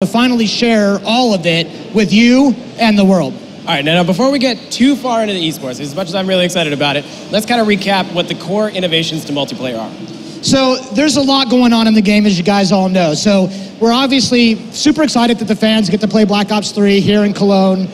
to finally share all of it with you and the world. All right, now before we get too far into the esports, as much as I'm really excited about it, let's kind of recap what the core innovations to multiplayer are. So there's a lot going on in the game, as you guys all know. So we're obviously super excited that the fans get to play Black Ops 3 here in Cologne.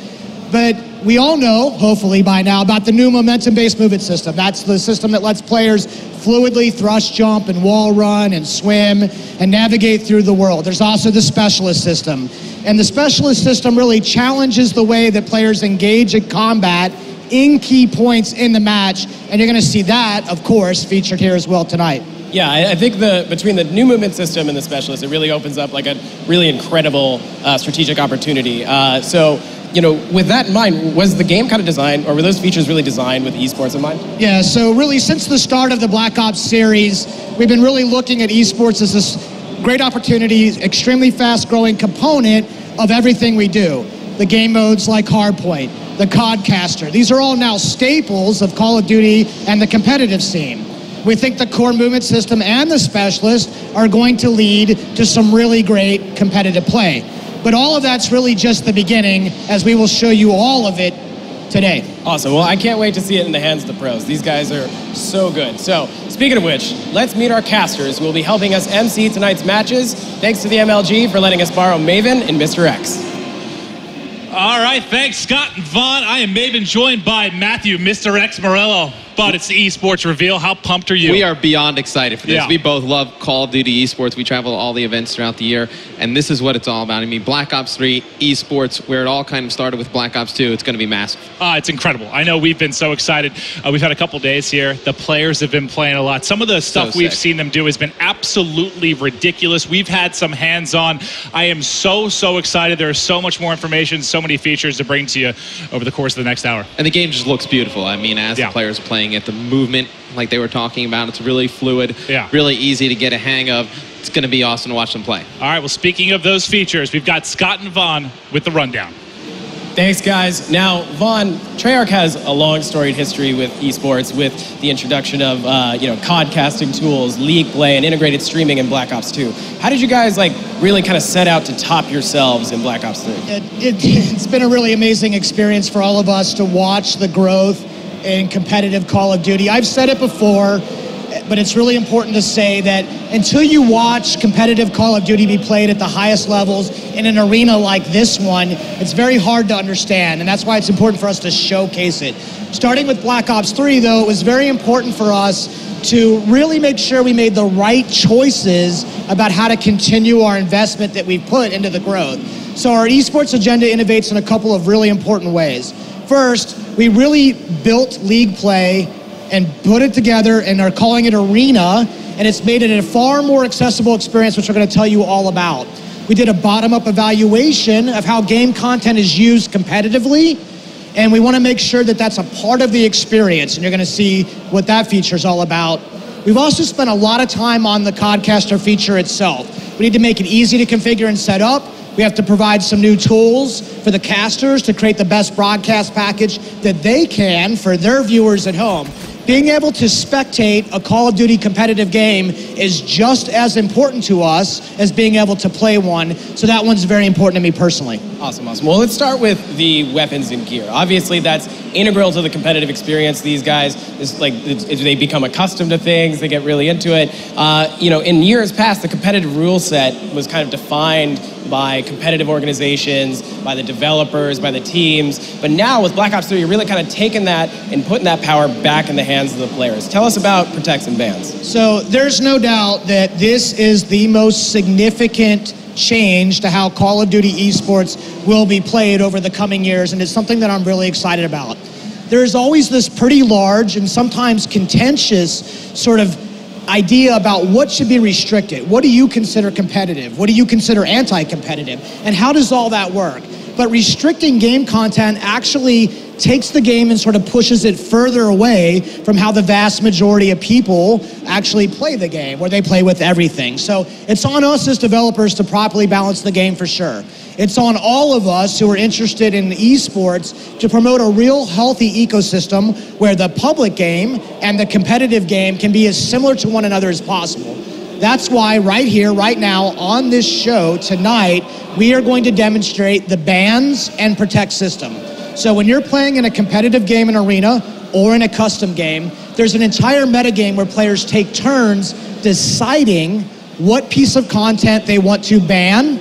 But we all know, hopefully by now, about the new momentum-based movement system. That's the system that lets players fluidly thrust jump and wall run and swim and navigate through the world. There's also the specialist system. And the specialist system really challenges the way that players engage in combat in key points in the match. And you're going to see that, of course, featured here as well tonight. Yeah, I think between the new movement system and the specialist, it really opens up like a really incredible strategic opportunity. So, you know, with that in mind, was the game kind of designed, or were those features really designed with esports in mind? Yeah, so really since the start of the Black Ops series, we've been really looking at esports as this great opportunity, extremely fast-growing component of everything we do. The game modes like Hardpoint, the Codcaster, these are all now staples of Call of Duty and the competitive scene. We think the core movement system and the specialist are going to lead to some really great competitive play. But all of that's really just the beginning, as we will show you all of it today. Awesome. Well, I can't wait to see it in the hands of the pros. These guys are so good. So, speaking of which, let's meet our casters who will be helping us MC tonight's matches. Thanks to the MLG for letting us borrow Maven and Mr. X. All right, thanks, Scott and Vaughn. I am Maven, joined by Matthew, Mr. X Morello. But it's the esports reveal. How pumped are you? We are beyond excited for this. Yeah. We both love Call of Duty esports. We travel to all the events throughout the year, and this is what it's all about. I mean, Black Ops 3 esports, where it all kind of started with Black Ops 2, it's going to be massive. It's incredible. I know we've been so excited. We've had a couple days here. The players have been playing a lot. Some of the stuff we've seen them do has been absolutely ridiculous. We've had some hands-on. I am so excited. There is so much more information, so many features to bring to you over the course of the next hour. And the game just looks beautiful. I mean, as the players are playing it, the movement, like they were talking about, it's really fluid, really easy to get a hang of. It's going to be awesome to watch them play. All right, well, speaking of those features, we've got Scott and Vaughn with the rundown. Thanks, guys. Now, Vaughn, Treyarch has a long storied history with esports, with the introduction of COD casting tools, league play, and integrated streaming in Black Ops 2. How did you guys really kind of set out to top yourselves in Black Ops 3? It's been a really amazing experience for all of us to watch the growth in competitive Call of Duty. I've said it before, but it's really important to say that until you watch competitive Call of Duty be played at the highest levels in an arena like this one, it's very hard to understand, and that's why it's important for us to showcase it. Starting with Black Ops 3, though, it was very important for us to really make sure we made the right choices about how to continue our investment that we've put into the growth. So our esports agenda innovates in a couple of really important ways. First, we really built league play and put it together and are calling it Arena, and it's made it a far more accessible experience, which we're going to tell you all about. We did a bottom-up evaluation of how game content is used competitively, and we want to make sure that that's a part of the experience, and you're going to see what that feature is all about. We've also spent a lot of time on the Codcaster feature itself. We need to make it easy to configure and set up. We have to provide some new tools for the casters to create the best broadcast package that they can for their viewers at home. Being able to spectate a Call of Duty competitive game is just as important to us as being able to play one, so that one's very important to me personally. Awesome. Well, let's start with the weapons and gear. Obviously, that's integral to the competitive experience. These guys, they become accustomed to things, they get really into it. In years past, the competitive rule set was kind of defined by competitive organizations, by the developers, by the teams. But now with Black Ops 3, you're really kind of taking that and putting that power back in the hands of the players. Tell us about protects and bans. So there's no doubt that this is the most significant change to how Call of Duty esports will be played over the coming years, and it's something that I'm really excited about. There's always this pretty large and sometimes contentious sort of idea about what should be restricted. What do you consider competitive? What do you consider anti-competitive? And how does all that work? But restricting game content actually takes the game and sort of pushes it further away from how the vast majority of people actually play the game, where they play with everything. So it's on us as developers to properly balance the game for sure. It's on all of us who are interested in esports to promote a real healthy ecosystem where the public game and the competitive game can be as similar to one another as possible. that's why right here, right now, on this show tonight, we are going to demonstrate the bans and protect system. So when you're playing in a competitive game in Arena or in a custom game, there's an entire metagame where players take turns deciding what piece of content they want to ban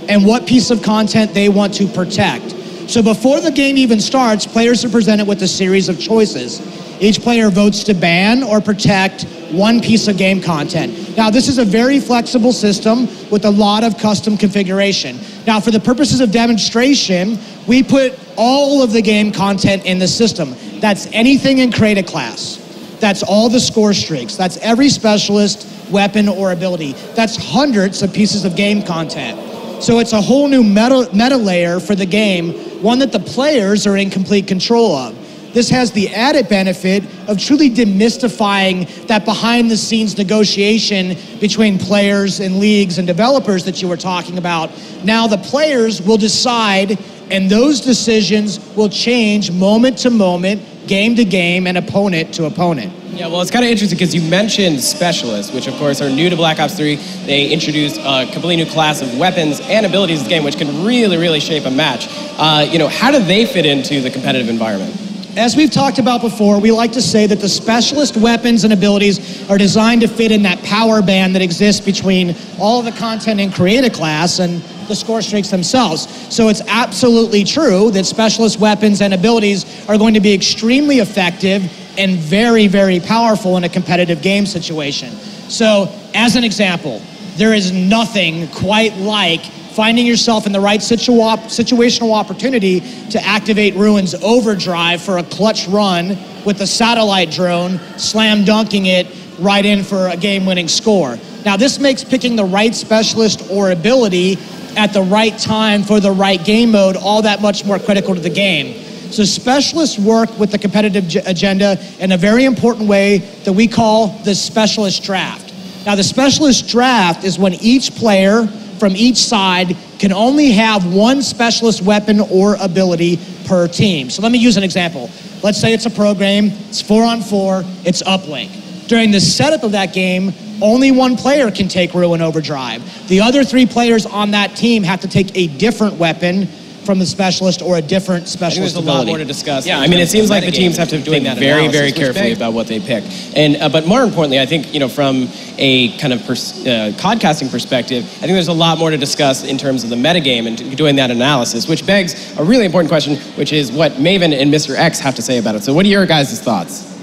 and what piece of content they want to protect. So before the game even starts, players are presented with a series of choices. Each player votes to ban or protect one piece of game content. Now, this is a very flexible system with a lot of custom configuration. Now, for the purposes of demonstration, we put all of the game content in the system. That's anything in Create a Class. That's all the score streaks. That's every specialist, weapon, or ability. That's hundreds of pieces of game content. So it's a whole new meta layer for the game, one that the players are in complete control of. This has the added benefit of truly demystifying that behind-the-scenes negotiation between players and leagues and developers that you were talking about. Now the players will decide, and those decisions will change moment to moment, game to game, and opponent to opponent. Yeah, well, it's kind of interesting because you mentioned specialists, which of course are new to Black Ops 3. They introduced a completely new class of weapons and abilities in the game, which can really, really shape a match. How do they fit into the competitive environment? As we've talked about before, we like to say that the specialist weapons and abilities are designed to fit in that power band that exists between all of the content in Create a Class and the score streaks themselves. So it's absolutely true that specialist weapons and abilities are going to be extremely effective and very, very powerful in a competitive game situation. So, as an example, there is nothing quite like finding yourself in the right situational opportunity to activate Ruin's Overdrive for a clutch run with a satellite drone, slam dunking it right in for a game-winning score. Now, this makes picking the right specialist or ability at the right time for the right game mode all that much more critical to the game. So specialists work with the competitive agenda in a very important way that we call the specialist draft. Now, the specialist draft is when each player from each side can only have one specialist weapon or ability per team. So let me use an example. Let's say it's a pro game, it's 4-on-4, it's uplink. During the setup of that game, only one player can take Ruin Overdrive. The other 3 players on that team have to take a different weapon from the specialist or a different specialist ability. There's a lot more to discuss. Yeah, I mean, it seems like the teams have to think very, very carefully about what they pick. And but more importantly, I think from a kind of codcasting perspective, I think there's a lot more to discuss in terms of the metagame and doing that analysis, which begs a really important question, which is what Maven and Mr. X have to say about it. So, what are your guys' thoughts?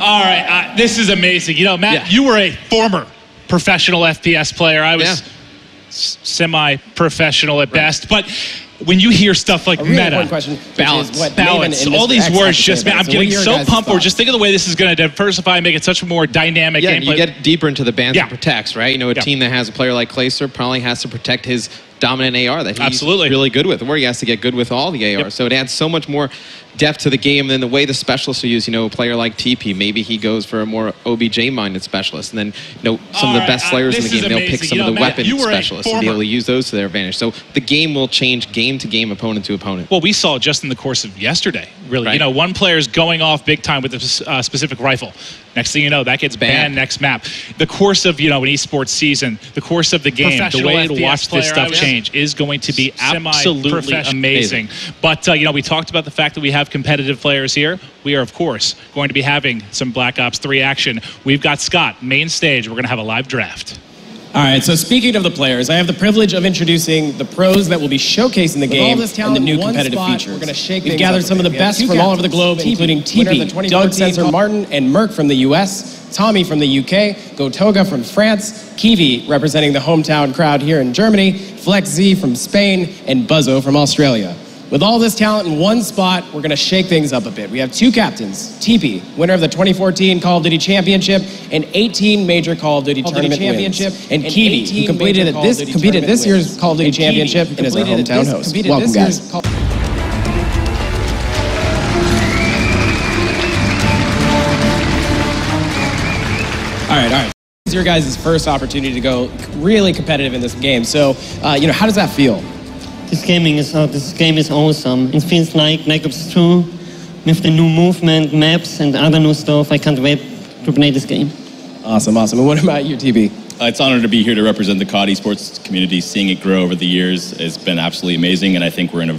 All right, this is amazing. Matt, you were a former professional FPS player. I was semi-professional at best, but when you hear stuff like meta, balance, all these words just, I'm getting so pumped for. Just think of the way this is going to diversify and make it such a more dynamic gameplay. You get deeper into the bans and protects, right? A team that has a player like Clayster probably has to protect his dominant AR that he's really good with, or he has to get good with all the AR. So it adds so much more depth to the game than the way the specialists are used. A player like TEEPEE, maybe he goes for a more OBJ-minded specialist, and then some of the best players in the game, they'll pick some of the weapon specialists and be able to use those to their advantage. So the game will change game to game, opponent to opponent. Well, we saw just in the course of yesterday, really. Right. One player's going off big time with a specific rifle. Next thing you know, that gets banned next map. The course of, an esports season, the course of the game, the way to watch this stuff change is going to be absolutely amazing. But, we talked about the fact that we have competitive players here. We are, of course, going to be having some Black Ops 3 action. We've got Scott, main stage. We're going to have a live draft. All right, so speaking of the players, I have the privilege of introducing the pros that will be showcasing the game and the new competitive features. We've gathered some of the best from all over the globe, including TEEPEE, Doug Sensor Martin, and Merc from the US, Tommy from the UK, Gotoga from France, Kiwi representing the hometown crowd here in Germany, Flex Z from Spain, and Buzzo from Australia. With all this talent in one spot, we're going to shake things up a bit. We have 2 captains, TEEPEE, winner of the 2014 Call of Duty Championship and 18 major Call of Duty tournament wins, and Kiwi, who competed this year's Call of Duty Championship and is our hometown host. Welcome, guys. All right. This is your guys' first opportunity to go really competitive in this game. So, how does that feel? This game is awesome. It feels like Black Ops 2 with the new movement, maps, and other new stuff. I can't wait to play this game. Awesome. And what about you, TB? It's an honor to be here to represent the COD esports community. Seeing it grow over the years has been absolutely amazing, and I think we're in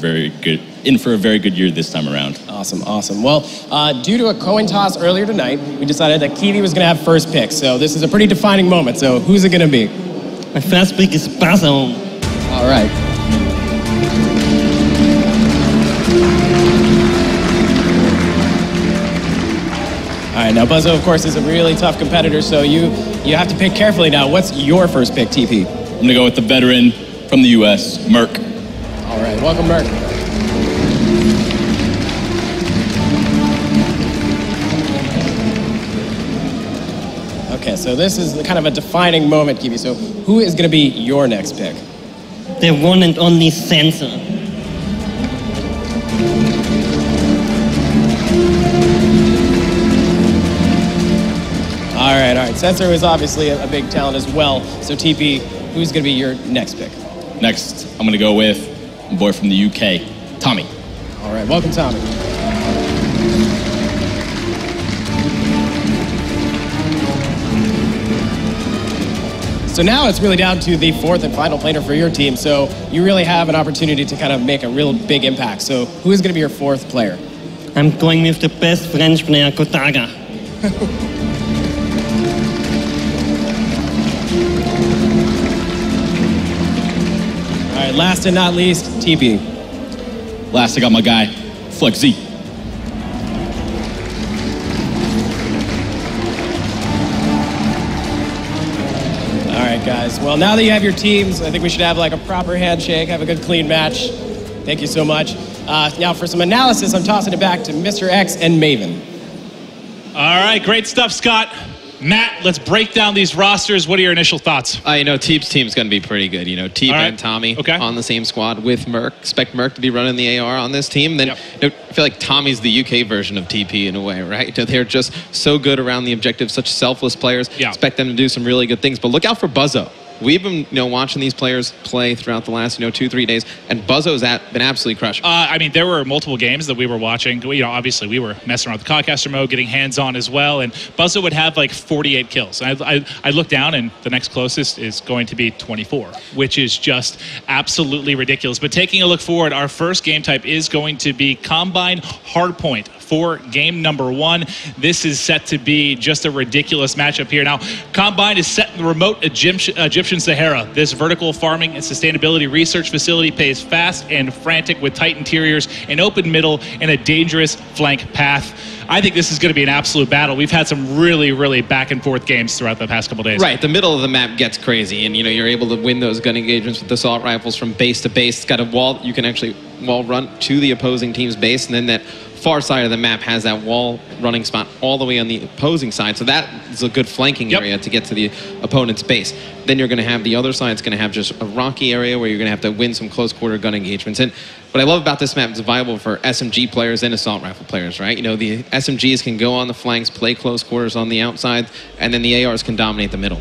for a very good year this time around. Awesome, awesome. Well, due to a coin toss earlier tonight, we decided that TEEPEE was going to have first pick. So this is a pretty defining moment. So who's it going to be? My first pick is Buzzo. All right. All right, now Buzzo, of course, is a really tough competitor, so you have to pick carefully now. What's your first pick, TP? I'm going to go with the veteran from the U.S., Merc. All right, welcome, Merc. Okay, so this is kind of a defining moment, Kiwi. So who is going to be your next pick? The one and only Sensor. All right. Sensor is obviously a big talent as well. So TP, who's going to be your next pick? Next, I'm going to go with a boy from the UK, Tommy. All right, welcome, Tommy. So now it's really down to the fourth and final player for your team. So you really have an opportunity to kind of make a real big impact. So who is going to be your fourth player? I'm going with the best French player, Kotaga. All right, last and not least, TP. Last, I got my guy, Flex Z. All right, guys. Well, now that you have your teams, I think we should have like a proper handshake, have a good, clean match. Thank you so much. Now for some analysis, I'm tossing it back to Mr. X and Maven. All right, great stuff, Scott. Matt, let's break down these rosters. What are your initial thoughts? Teep's team's going to be pretty good. TEEPEE and Tommy on the same squad with Merc. Expect Merc to be running the AR on this team. Then I feel like Tommy's the UK version of TEEPEE in a way, right? They're just so good around the objective, such selfless players. Expect them to do some really good things. But look out for Buzzo. We've been, watching these players play throughout the last, 2-3 days, and Buzzo's been absolutely crushing. I mean, there were multiple games that we were watching. Obviously, we were messing around with the Codcaster mode, getting hands-on as well, and Buzzo would have like 48 kills. I look down, and the next closest is going to be 24, which is just absolutely ridiculous. But taking a look forward, our first game type is going to be Combine Hardpoint for game number 1. This is set to be just a ridiculous matchup here. Now, Combine is set in the remote Egyptian Sahara. This vertical farming and sustainability research facility pays fast and frantic with tight interiors, an open middle, and a dangerous flank path. I think this is going to be an absolute battle. We've had some really, really back and forth games throughout the past couple days. Right, the middle of the map gets crazy, and you're able to win those gun engagements with assault rifles from base to base. It's got a wall. You can actually wall run to the opposing team's base, and then that far side of the map has that wall running spot all the way on the opposing side. So that is a good flanking area to get to the opponent's base. Then you're going to have the other side. It's going to have just a rocky area where you're going to have to win some close quarter gun engagements. And what I love about this map is it's viable for SMG players and assault rifle players, right? The SMGs can go on the flanks, play close quarters on the outside, and then the ARs can dominate the middle.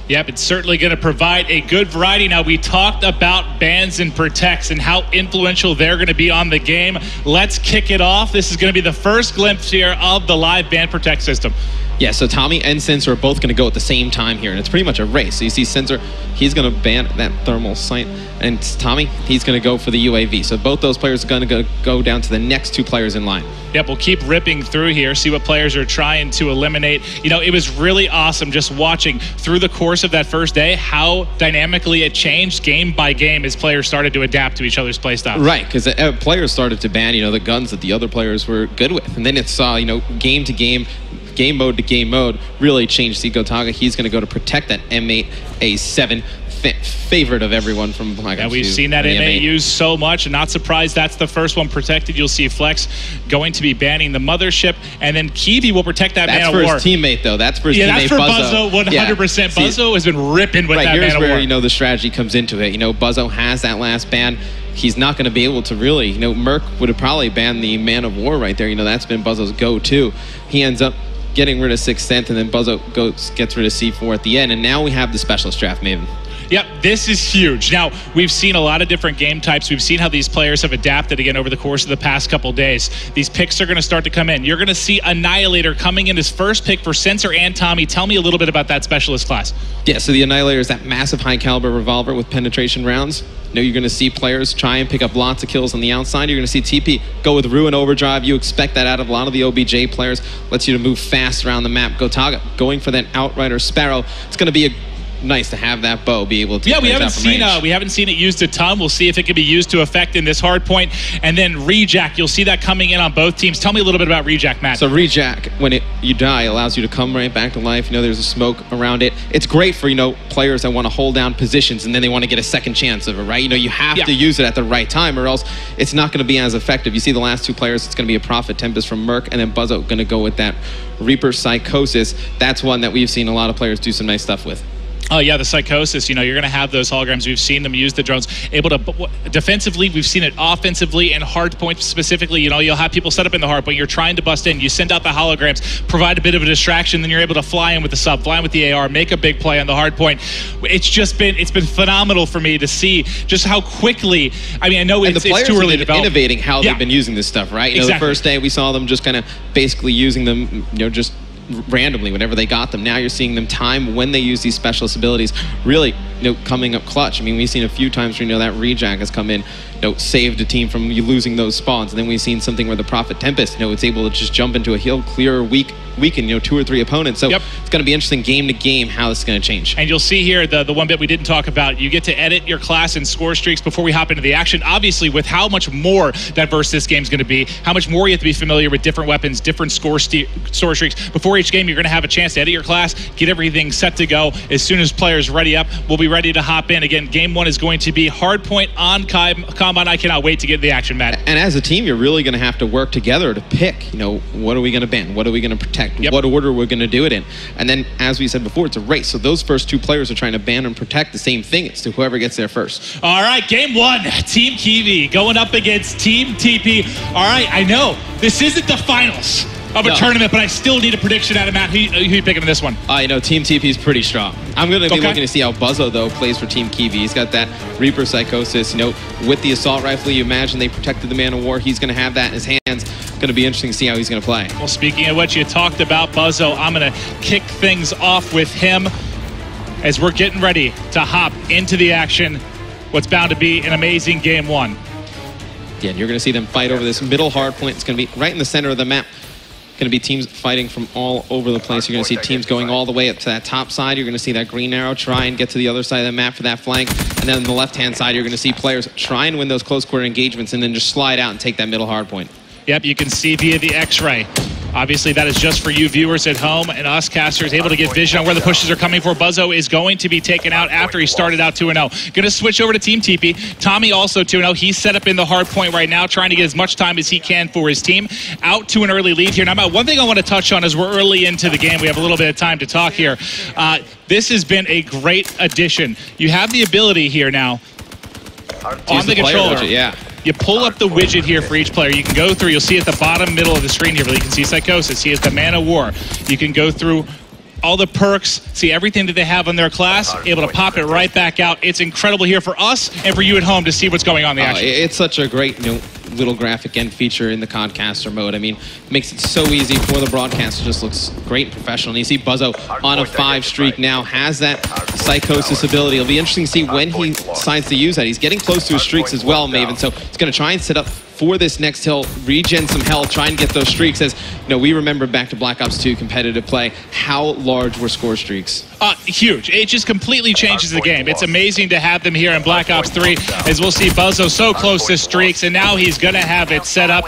Yep, it's certainly going to provide a good variety. Now, we talked about bans and protects and how influential they're going to be on the game. Let's kick it off. This is going to be the first glimpse here of the live ban protect system. Yeah, so Tommy and Sensor are both going to go at the same time here, and it's pretty much a race. So you see Sensor, he's going to ban that thermal sight, and Tommy, he's going to go for the UAV. So both those players are going to go down to the next two players in line. Yep, we'll keep ripping through here, see what players are trying to eliminate. It was really awesome just watching through the course of that first day how dynamically it changed game by game as players started to adapt to each other's playstyles. Right, because players started to ban, the guns that the other players were good with. And then it saw, game to game, game mode to game mode really changed. See Kotaga, he's going to go to protect that M8A7 favorite of everyone from Black Ops 2. We've seen that M8 used so much, and not surprised that's the first one protected. You'll see Flex going to be banning the mothership, and then Kiwi will protect that man of war. That's for his teammate, though. That's for his teammate, that's for Buzzo, 100%. Yeah. Buzzo has been ripping with that man of war. Here's where, the strategy comes into it. Buzzo has that last ban. He's not going to be able to really, Merc would have probably banned the man of war right there. That's been Buzzo's go-to. He ends up getting rid of 6th Sense, and then Buzzo gets rid of C4 at the end, and now we have the specialist draft, Maven. Yep, this is huge. Now, we've seen a lot of different game types. We've seen how these players have adapted again over the course of the past couple days. These picks are going to start to come in. You're going to see Annihilator coming in as first pick for Sensor and Tommy. Tell me a little bit about that specialist class. Yeah, so the Annihilator is that massive high-caliber revolver with penetration rounds. You know, you're going to see players try and pick up lots of kills on the outside. You're going to see TEEPEE go with Ruin Overdrive. You expect that out of a lot of the OBJ players. Lets you to move fast around the map. Gotaga going for that Outrider Sparrow. It's going to be nice to have that bow be able to. Yeah, we haven't seen it used a ton. We'll see if it can be used to effect in this hard point. And then Rejack, you'll see that coming in on both teams. Tell me a little bit about Rejack, Matt. So Rejack, when you die, allows you to come right back to life. You know, there's a smoke around it. It's great for, you know, players that want to hold down positions and then they want to get a second chance of it, right? You know, you have to use it at the right time or else it's not going to be as effective. You see the last two players, it's going to be a Prophet Tempest from Merc and then Buzzo going to go with that Reaper Psychosis. That's one that we've seen a lot of players do some nice stuff with. Oh, yeah, the Psychosis, you know, you're going to have those holograms. We've seen them use the drones. Able to, defensively, we've seen it offensively and hard points specifically. You know, you'll have people set up in the hard point. You're trying to bust in. You send out the holograms, provide a bit of a distraction, then you're able to fly in with the sub, fly in with the AR, make a big play on the hard point. It's been phenomenal for me to see just how quickly, I mean, I know it's too early to develop. Innovating how they've been using this stuff, right? You know, the first day we saw them just kind of basically using them, you know, just randomly whenever they got them. Now you're seeing them time when they use these specialist abilities really, you know, coming up clutch. I mean, we've seen a few times where, you know, that Rejack has come in, you know, saved a team from losing those spawns, and then we've seen something where the Prophet Tempest, you know, it's able to just jump into a hill, clear, weaken, you know, 2 or 3 opponents. So it's going to be interesting game to game how this is going to change. And you'll see here the one bit we didn't talk about. You get to edit your class and score streaks before we hop into the action. Obviously, with how much more diverse this game's going to be, how much more you have to be familiar with different weapons, different score streaks. Before each game, you're going to have a chance to edit your class, get everything set to go. As soon as players ready up, we'll be ready to hop in. Again, game 1 is going to be Hardpoint on Combine. I cannot wait to get the action, Matt. And as a team, you're really going to have to work together to pick, you know, what are we going to ban? What are we going to protect? What order we're going to do it in? And then, as we said before, it's a race. So those first 2 players are trying to ban and protect the same thing. It's to whoever gets there first. All right, game 1, Team Kiwi going up against Team TEEPEE. All right, I know this isn't the finals of a tournament, but I still need a prediction out of Matt. Who you picking in this one? You know, Team TEEPEE is pretty strong. I'm going to be looking to see how Buzzo, though, plays for Team Kiwi. He's got that Reaper Psychosis. You know, with the assault rifle, you imagine they protected the Man of War. He's going to have that in his hands. Going to be interesting to see how he's going to play. Well, speaking of what you talked about, Buzzo, I'm going to kick things off with him as we're getting ready to hop into the action. What's bound to be an amazing game 1. Yeah, and you're going to see them fight over this middle hard point. It's going to be right in the center of the map. Going to be teams fighting from all over the place. You're going to see teams going all the way up to that top side. You're going to see that green arrow try and get to the other side of the map for that flank. And then on the left-hand side, you're going to see players try and win those close quarter engagements and then just slide out and take that middle hard point. Yep, you can see via the X-ray. Obviously, that is just for you viewers at home, and us casters able to get vision on where the pushes are coming for. Buzzo is going to be taken out after he started out 2-0. Going to switch over to Team TEEPEE. Tommy also 2-0. He's set up in the hard point right now, trying to get as much time as he can for his team. Out to an early lead here. Now, one thing I want to touch on as we're early into the game, we have a little bit of time to talk here. This has been a great addition. You have the ability here now on the controller. Widget, You pull up the widget here for each player. You can go through, you'll see at the bottom middle of the screen here, but you can see Psychosis. He has the Man of War. You can go through all the perks, see everything that they have on their class, able to pop it right back out. It's incredible here for us and for you at home to see what's going on in the action. It's such a great, you know, little graphic end feature in the Codcaster mode. I mean, makes it so easy for the broadcaster. Just looks great and professional. And you see Buzzo on a 5 streak now, has that Psychosis ability. It'll be interesting to see when he decides to use that. He's getting close to his streaks as well, Maven, so he's going to try and set up for this next hill, regen some health, try and get those streaks. As you know, we remember back to Black Ops 2 competitive play, how large were score streaks? Huge. It just completely changes the game. It's amazing to have them here in Black Ops 3, as we'll see Buzzo so close to streaks, and now he's going to have it set up.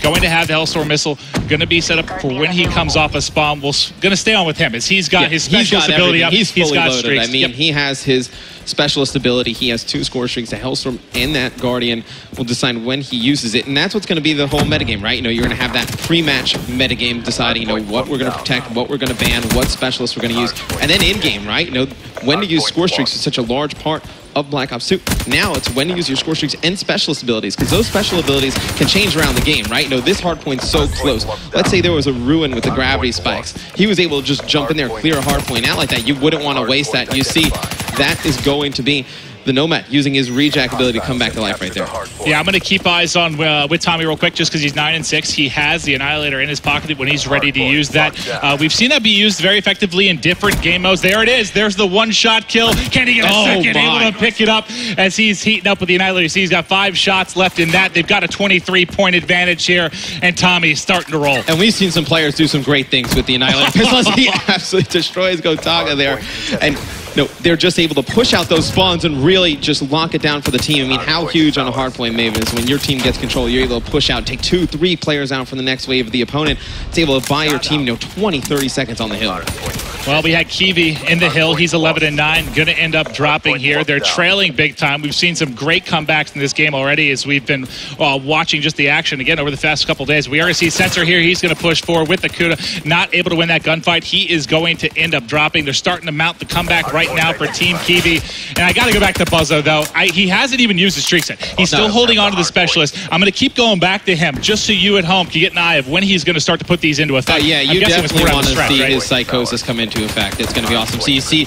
Going to have the Hellstorm missile, going to be set up for when he comes off a spawn. We're going to stay on with him, as he's got his specialist ability up. He's fully got loaded. Streaks. I mean, he has his specialist ability. He has 2 score streaks. The Hellstorm and that Guardian will decide when he uses it, and that's what's going to be the whole metagame, right? You know, you're going to have that pre-match metagame deciding, you know, what we're going to protect, what we're going to ban, what specialists we're going to use, and then in-game, right? You know, when to use score streaks is such a large part of Black Ops 2. Now it's when to use your score streaks and specialist abilities, because those special abilities can change around the game, right? You know, this hard point's so close. Let's say there was a Ruin with the gravity spikes. He was able to just jump in there, clear a hard point out like that. You wouldn't want to waste that. You see that is going to be the Nomad using his rejack ability to come back to life right there. Yeah, I'm going to keep eyes on with Tommy real quick just because he's 9-6. He has the Annihilator in his pocket when he's ready to use that. We've seen that be used very effectively in different game modes. There it is. There's the one-shot kill. Can he get a second? Able to pick it up as he's heating up with the Annihilator. See, he's got 5 shots left in that. They've got a 23-point advantage here, and Tommy's starting to roll. And we've seen some players do some great things with the Annihilator pistols. He absolutely destroys Gotaga there. And no, they're just able to push out those spawns and really just lock it down for the team. I mean, how huge on a hardpoint Maven is when your team gets control, you're able to push out, take 2, 3 players out from the next wave of the opponent. It's able to buy your team, 20, 30 seconds on the hill. Well, we had Kiwi in the hill. He's 11-9, going to end up dropping here. They're trailing big time. We've seen some great comebacks in this game already as we've been watching just the action again over the past couple days. We already see Sensor here. He's going to push forward with the Kuda. Not able to win that gunfight. He is going to end up dropping. They're starting to mount the comeback right now for Team Kiwi. And I got to go back to Buzzo, though. He hasn't even used his streak set. He's still holding on to the specialist. I'm going to keep going back to him just so you at home can get an eye of when he's going to start to put these into effect. Yeah, you definitely want to see his Psychosis come into effect. It's going to be awesome. So you see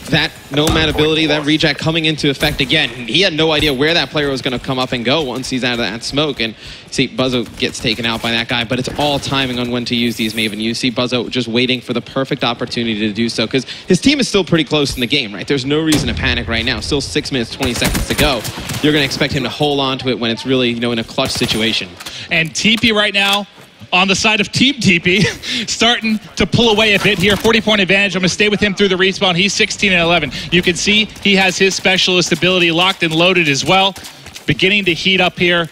that Nomad ability, that rejack coming into effect again. He had no idea where that player was going to come up and go once he's out of that smoke. And see, Buzzo gets taken out by that guy, but it's all timing on when to use these Maven. You see Buzzo just waiting for the perfect opportunity to do so because his team is still pretty close in the game, right? There's no reason to panic right now. Still 6 minutes, 20 seconds to go. You're going to expect him to hold on to it when it's really, in a clutch situation. And TEEPEE right now, on the side of Team TEEPEE, starting to pull away a bit here. 40-point advantage. I'm going to stay with him through the respawn. He's 16-11. You can see he has his specialist ability locked and loaded as well. Beginning to heat up here.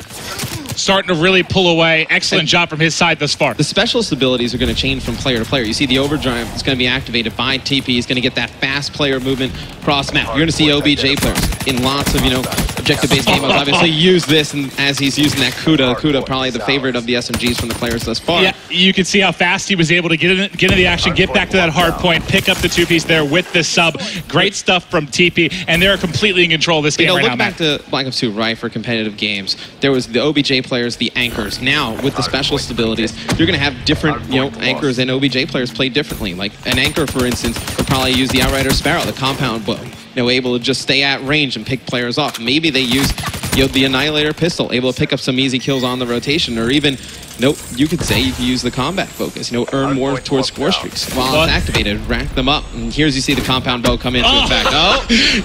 Starting to really pull away. Excellent job from his side thus far. The specialist abilities are going to change from player to player. You see the overdrive is going to be activated by TEEPEE. He's going to get that fast player movement cross map. You're going to see OBJ players in lots of, objective-based game modes obviously use this, and as he's using that Kuda probably the favorite of the SMGs from the players thus far. Yeah, you can see how fast he was able to get into the action, get back to that hard point, pick up the 2-piece there with the sub. Great stuff from TEEPEE, and they're completely in control of this game right now. Look back to Black Ops 2, right, for competitive games. There was the OBJ players, the anchors. Now, with the specialist abilities, you're going to have different, anchors and OBJ players play differently. Like an anchor, for instance, would probably use the Outrider Sparrow, the compound bow. Able to just stay at range and pick players off. Maybe they use the Annihilator pistol, able to pick up some easy kills on the rotation, or even, you could say you can use the combat focus, earn more towards score streaks while it's activated, rack them up. And here's you see the compound bow come into effect.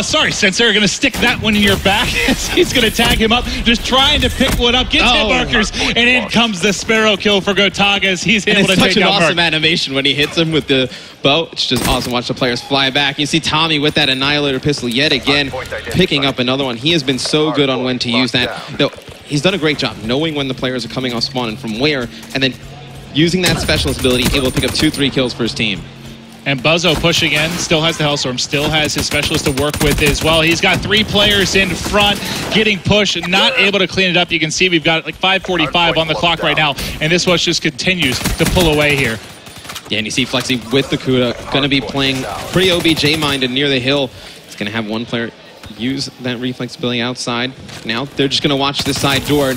Sorry, Sensor, going to stick that one in your back. He's going to tag him up, just trying to pick one up, gets hit markers, and in comes the Sparrow kill for Gotaga as he's able to take out It's such an awesome animation when he hits him with the bow. It's just awesome. Watch the players fly back. You see Tommy with that Annihilator pistol yet again, picking up another one. He has been so good on when to use that. He's done a great job knowing when the players are coming off spawn and from where, and then using that specialist ability, able to pick up 2-3 kills for his team. And Buzzo pushing in, still has the Hellstorm, still has his specialist to work with as well. He's got 3 players in front, getting pushed, not able to clean it up. You can see we've got like 5:45 on the clock right now, and this one just continues to pull away here. Yeah, and you see Flexi with the Kuda, going to be playing pretty OBJ-minded near the hill. It's going to have one player use that reflex ability outside. Now they're just going to watch this side door.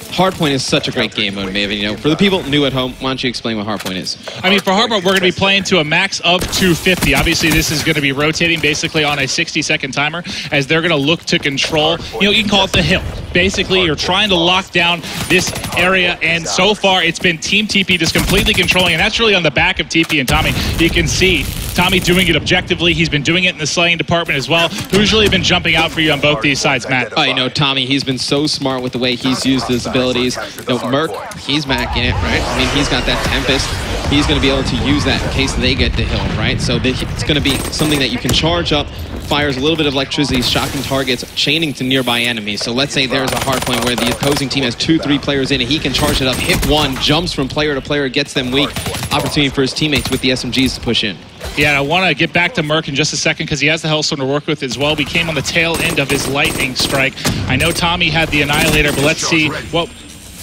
Hardpoint is such a great game mode, Maven. For the people new at home, why don't you explain what Hardpoint is? I mean, for Hardpoint, we're going to be playing to a max of 250. Obviously, this is going to be rotating basically on a 60-second timer as they're going to look to control, you can call it the hill. Basically, you're trying to lock down this area, and so far, it's been Team TEEPEE just completely controlling, and that's really on the back of TEEPEE and Tommy. You can see Tommy doing it objectively. He's been doing it in the slaying department as well. Who's really been jumping out for you on both these sides, Matt? Tommy, he's been so smart with the way he's used his abilities. Merc, he's back in it, right? I mean, he's got that Tempest. He's going to be able to use that in case they get the hill, right? So it's going to be something that you can charge up, fires a little bit of electricity, shocking targets, chaining to nearby enemies. So let's say there's a hard point where the opposing team has 2-3 players in it. He can charge it up, hit one, jumps from player to player, gets them weak. Opportunity for his teammates with the SMGs to push in. Yeah, I want to get back to Merc in just a second because he has the Hellstorm to work with as well. We came on the tail end of his Lightning Strike. I know Tommy had the Annihilator, but let's see what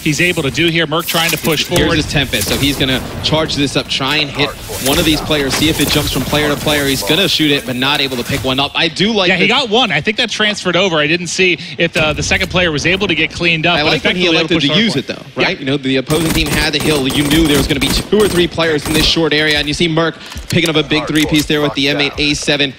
he's able to do here. Merc trying to push forward. Here's his Tempest, so he's going to charge this up, try and hit one of these players, see if it jumps from player to player. He's going to shoot it, but not able to pick one up. I do like he got one. I think that transferred over. I didn't see if the second player was able to get cleaned up. I like when he elected to use it, though, right? Yeah. The opposing team had the hill. You knew there was going to be 2 or 3 players in this short area, and you see Merc picking up a big 3-piece there with the M8A7.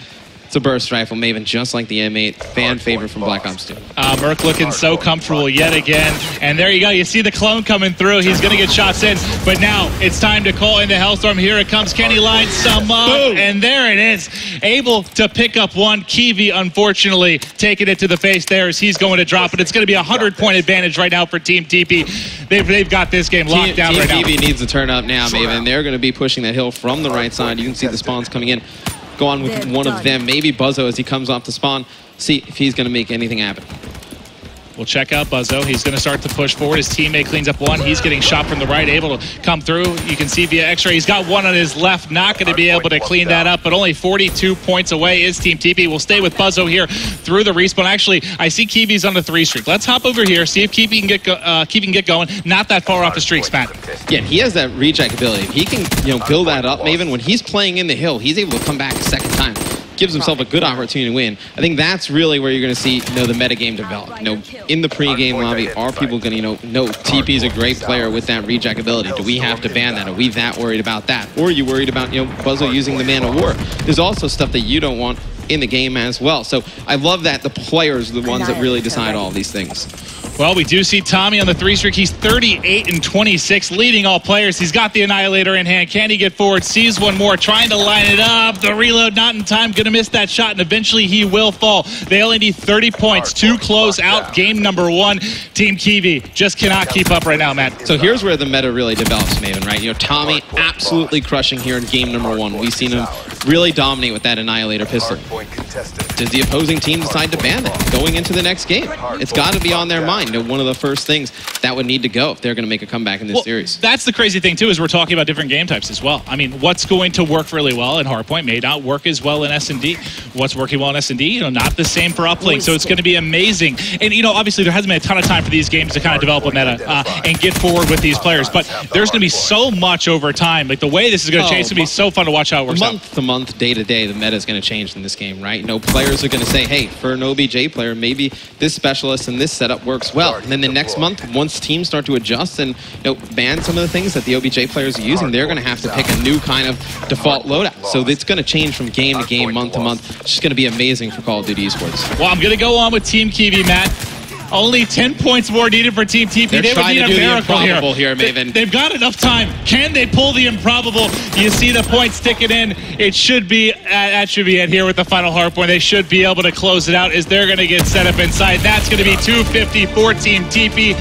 It's It's a burst rifle, Maven, just like the M8, fan favorite from Black Ops 2. Merc looking so comfortable yet again. And there you go. You see the clone coming through. He's going to get shots in. But now it's time to call into Hellstorm. Here it comes. Can he line some up? Boom. And there it is. Able to pick up one. Kiwi, unfortunately, taking it to the face there as he's going to drop it. It's going to be a 100-point advantage right now for Team TEEPEE. They've got this game locked down right now. Team TEEPEE needs to turn up now, Maven. They're going to be pushing that hill from the right side. You can see the spawns coming in. Go on with one of them, maybe Buzzo as he comes off the spawn. See if he's going to make anything happen. We'll check out Buzzo. He's going to start to push forward. His teammate cleans up one. He's getting shot from the right, able to come through. You can see via X-ray. He's got one on his left. Not going to be able to clean that up, but only 42 points away is Team TEEPEE. We'll stay with Buzzo here through the respawn. Actually, I see Kiwi's on the 3 streak. Let's hop over here, see if Kiwi can get going. Not that far off the streaks, Matt. Yeah, he has that reject ability. If he can, build that up, Maven, when he's playing in the hill, he's able to come back a second time. Gives himself a good opportunity to win. I think that's really where you're going to see, the metagame develop. In the pre-game lobby, are people going to, no, TEEPEE's a great player with that reject ability. Do we have to ban that? Are we that worried about that? Or are you worried about, Buzzo using the Man of War? There's also stuff that you don't want in the game as well. So I love that the players are the ones that really decide all these things. Well, we do see Tommy on the 3 streak. He's 38 and 26, leading all players. He's got the Annihilator in hand. Can he get forward? Sees one more, trying to line it up. The reload not in time, going to miss that shot, and eventually he will fall. They only need 30 points to close out game number 1. Team Kiwi just cannot keep up right now, Matt. So here's where the meta really develops, Maven, right? Tommy absolutely crushing here in game number 1. We've seen him really dominate with that Annihilator pistol. Does the opposing team decide to ban that going into the next game? It's got to be on their mind. One of the first things that would need to go if they're going to make a comeback in this series. That's the crazy thing, too, is we're talking about different game types as well. I mean, what's going to work really well in Hardpoint may not work as well in S&D. What's working well in S&D, not the same for Uplink. So it's going to be amazing. And, obviously there hasn't been a ton of time for these games to kind of develop a meta and get forward with these players. But there's going to be so much over time. Like, the way this is going to change, it's going to be so fun to watch how it works out. Month to month, day to day, the meta is going to change in this game, right? Players are going to say, hey, for an OBJ player, maybe this specialist and this setup works well. And then the next month, once teams start to adjust and ban some of the things that the OBJ players are using, they're going to have to pick a new kind of default loadout. So it's going to change from game to game, month to month. It's just going to be amazing for Call of Duty eSports. Well, I'm going to go on with Team Kiwi, Matt. Only 10 points more needed for Team TEEPEE. They're trying to do the improbable here, Maven. They've got enough time. Can they pull the improbable? You see the points ticking in. It should be, that should be it here with the final hard point. They should be able to close it out as they're going to get set up inside. That's going to be 250 for Team TEEPEE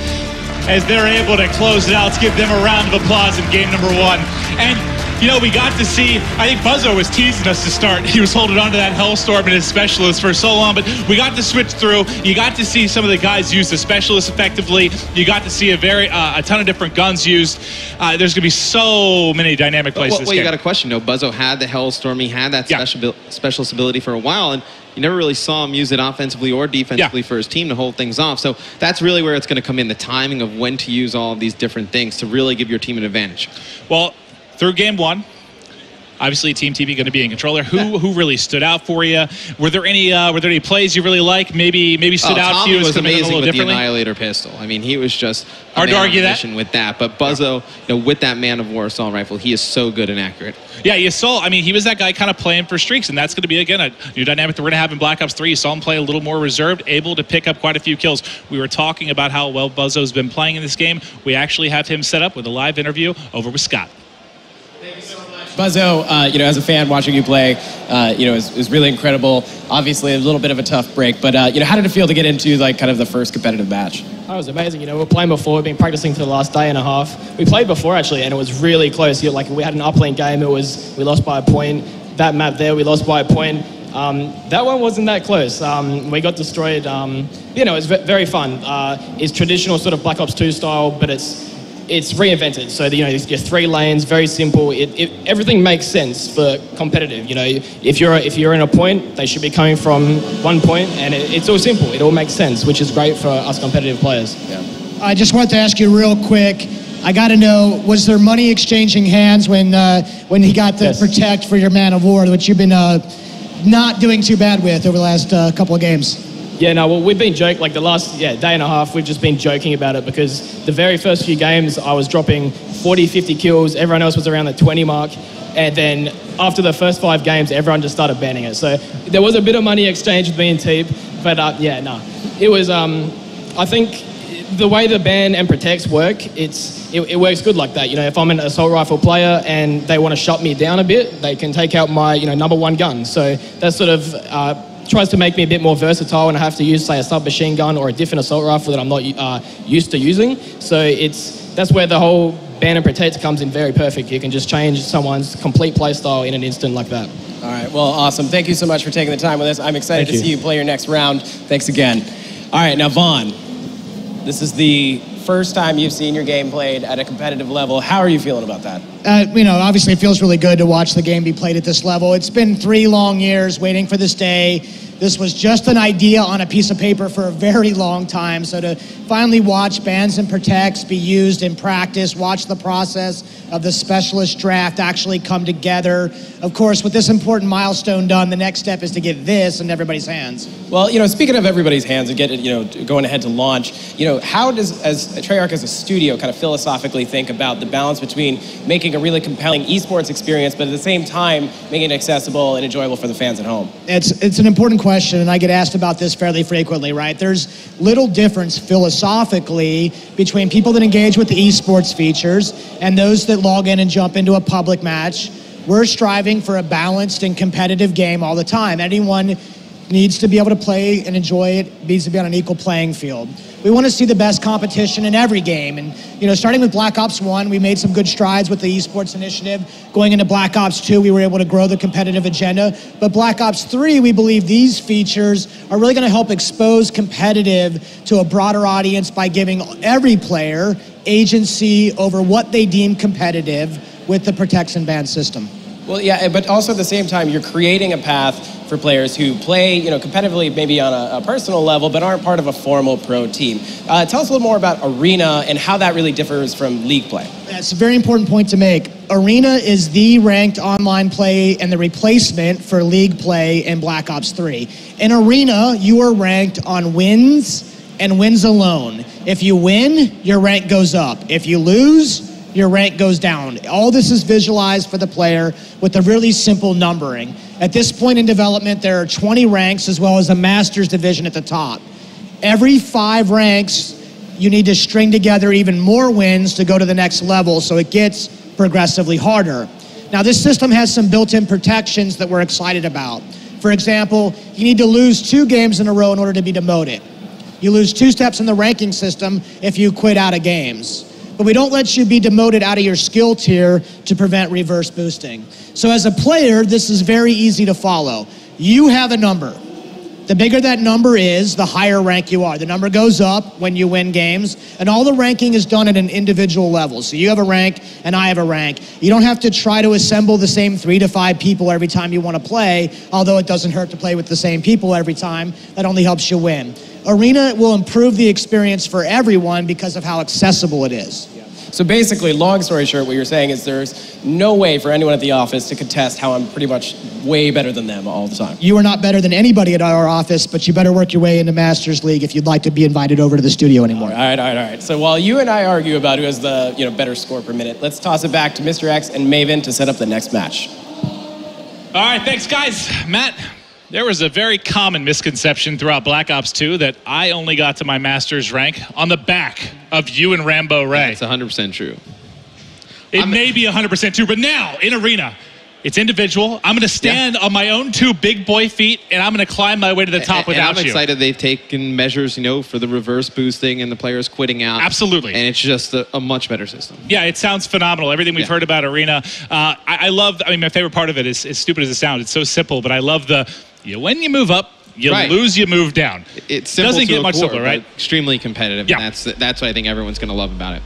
as they're able to close it out. Let's give them a round of applause in game number 1. And we got to see, I think Buzzo was teasing us to start. He was holding on to that Hellstorm and his specialist for so long, but we got to switch through. You got to see some of the guys use the specialist effectively. You got to see a ton of different guns used. There's going to be so many dynamic plays this game. You got a question. Buzzo had the Hellstorm. He had that specialist ability for a while, and you never really saw him use it offensively or defensively for his team to hold things off. So that's really where it's going to come in, the timing of when to use all of these different things to really give your team an advantage. Well, through game 1, obviously Team TEEPEE going to be in control there. Who really stood out for you? Were there any plays you really like? Maybe stood out to you? Was amazing with the Annihilator pistol. I mean, he was just hard to argue that with that. But Buzzo, with that Man of War assault rifle, he is so good and accurate. Yeah, you saw. I mean, he was that guy kind of playing for streaks, and that's going to be again a new dynamic that we're going to have in Black Ops 3. You saw him play a little more reserved, able to pick up quite a few kills. We were talking about how well Buzzo's been playing in this game. We actually have him set up with a live interview over with Scott. Thank you so much. Buzzo, as a fan watching you play, is really incredible. Obviously, a little bit of a tough break, but how did it feel to get into kind of the first competitive match? Oh, it was amazing. We were playing before. We've been practicing for the last day and a half. We played before actually, and it was really close. We had an uplink game. We lost by a point. That map there, we lost by a point. That one wasn't that close. We got destroyed. It was very fun. It's traditional sort of Black Ops 2 style, but it's reinvented. So your 3 lanes, very simple. Everything makes sense for competitive. If you're in a point, they should be coming from one point, and it's all simple. It all makes sense, which is great for us competitive players. Yeah. I just wanted to ask you real quick. I got to know, was there money exchanging hands when he got the Protect for your Man of War, which you've been not doing too bad with over the last couple of games? Yeah, no, well, we've been joking, like the last day and a half, we've just been joking about it because the very first few games, I was dropping 40, 50 kills. Everyone else was around the 20 mark. And then after the first 5 games, everyone just started banning it. So there was a bit of money exchange with me and Teep, but it was, I think the way the ban and protects work, it works good like that. You know, if I'm an assault rifle player and they want to shut me down a bit, they can take out my, #1 gun. So that sort of tries to make me a bit more versatile when I have to use, say, a submachine gun or a different assault rifle that I'm not used to using. So that's where the whole ban and protect comes in very perfect. You can just change someone's complete playstyle in an instant like that. All right, well, awesome. Thank you so much for taking the time with us. I'm excited to see you play your next round. Thanks again. All right, now, Vaughn, this is the first time you've seen your game played at a competitive level. How are you feeling about that? Obviously it feels really good to watch the game be played at this level. It's been 3 long years waiting for this day. This was just an idea on a piece of paper for a very long time. So to finally watch bans and protects be used in practice, watch the process of the specialist draft actually come together. Of course, with this important milestone done, the next step is to get this in everybody's hands. Well, speaking of everybody's hands and get it, going ahead to launch, how does, as Treyarch as a studio, kind of philosophically think about the balance between making a really compelling esports experience, but at the same time, making it accessible and enjoyable for the fans at home? It's an important question, and I get asked about this fairly frequently, right? There's little difference philosophically between people that engage with the esports features and those that log in and jump into a public match. We're striving for a balanced and competitive game all the time. Anyone needs to be able to play and enjoy it, needs to be on an equal playing field. We want to see the best competition in every game. And, starting with Black Ops 1, we made some good strides with the esports initiative. Going into Black Ops 2, we were able to grow the competitive agenda. But Black Ops 3, we believe these features are really going to help expose competitive to a broader audience by giving every player agency over what they deem competitive with the protects and ban system. Well, yeah, but also at the same time, you're creating a path for players who play, competitively, maybe on a personal level, but aren't part of a formal pro team. Tell us a little more about Arena and how that really differs from League play. That's a very important point to make. Arena is the ranked online play and the replacement for League play in Black Ops 3. In Arena, you are ranked on wins and wins alone. If you win, your rank goes up. If you lose, your rank goes down. All this is visualized for the player with a really simple numbering. At this point in development, there are 20 ranks as well as a master's division at the top. Every 5 ranks, you need to string together even more wins to go to the next level, so it gets progressively harder. Now, this system has some built-in protections that we're excited about. For example, you need to lose 2 games in a row in order to be demoted. You lose 2 steps in the ranking system if you quit out of games. But we don't let you be demoted out of your skill tier to prevent reverse boosting. So as a player, this is very easy to follow. You have a number. The bigger that number is, the higher rank you are. The number goes up when you win games, and all the ranking is done at an individual level. So you have a rank, and I have a rank. You don't have to try to assemble the same 3 to 5 people every time you want to play, although it doesn't hurt to play with the same people every time. That only helps you win. Arena will improve the experience for everyone because of how accessible it is. So basically, long story short, what you're saying is there's no way for anyone at the office to contest how I'm pretty much way better than them all the time. You are not better than anybody at our office, but you better work your way into Masters League if you'd like to be invited over to the studio anymore. All right. So while you and I argue about who has the better score per minute, let's toss it back to Mr. X and Maven to set up the next match. All right, thanks, guys. Matt, there was a very common misconception throughout Black Ops 2 that I only got to my master's rank on the back of you and Rambo Ray. It's 100% true. It may be 100% true, but now in Arena, it's individual. I'm going to stand on my own 2 big boy feet, and I'm going to climb my way to the top without you. I'm excited they've taken measures, for the reverse boosting and the players quitting out. Absolutely. And it's just a much better system. Yeah, it sounds phenomenal. Everything we've heard about Arena. I love, my favorite part of it is, as stupid as it sounds, it's so simple, but I love when you move up, you lose, you move down. It's simple. Doesn't get much simpler, right? Extremely competitive. Yeah. And that's what I think everyone's going to love about it.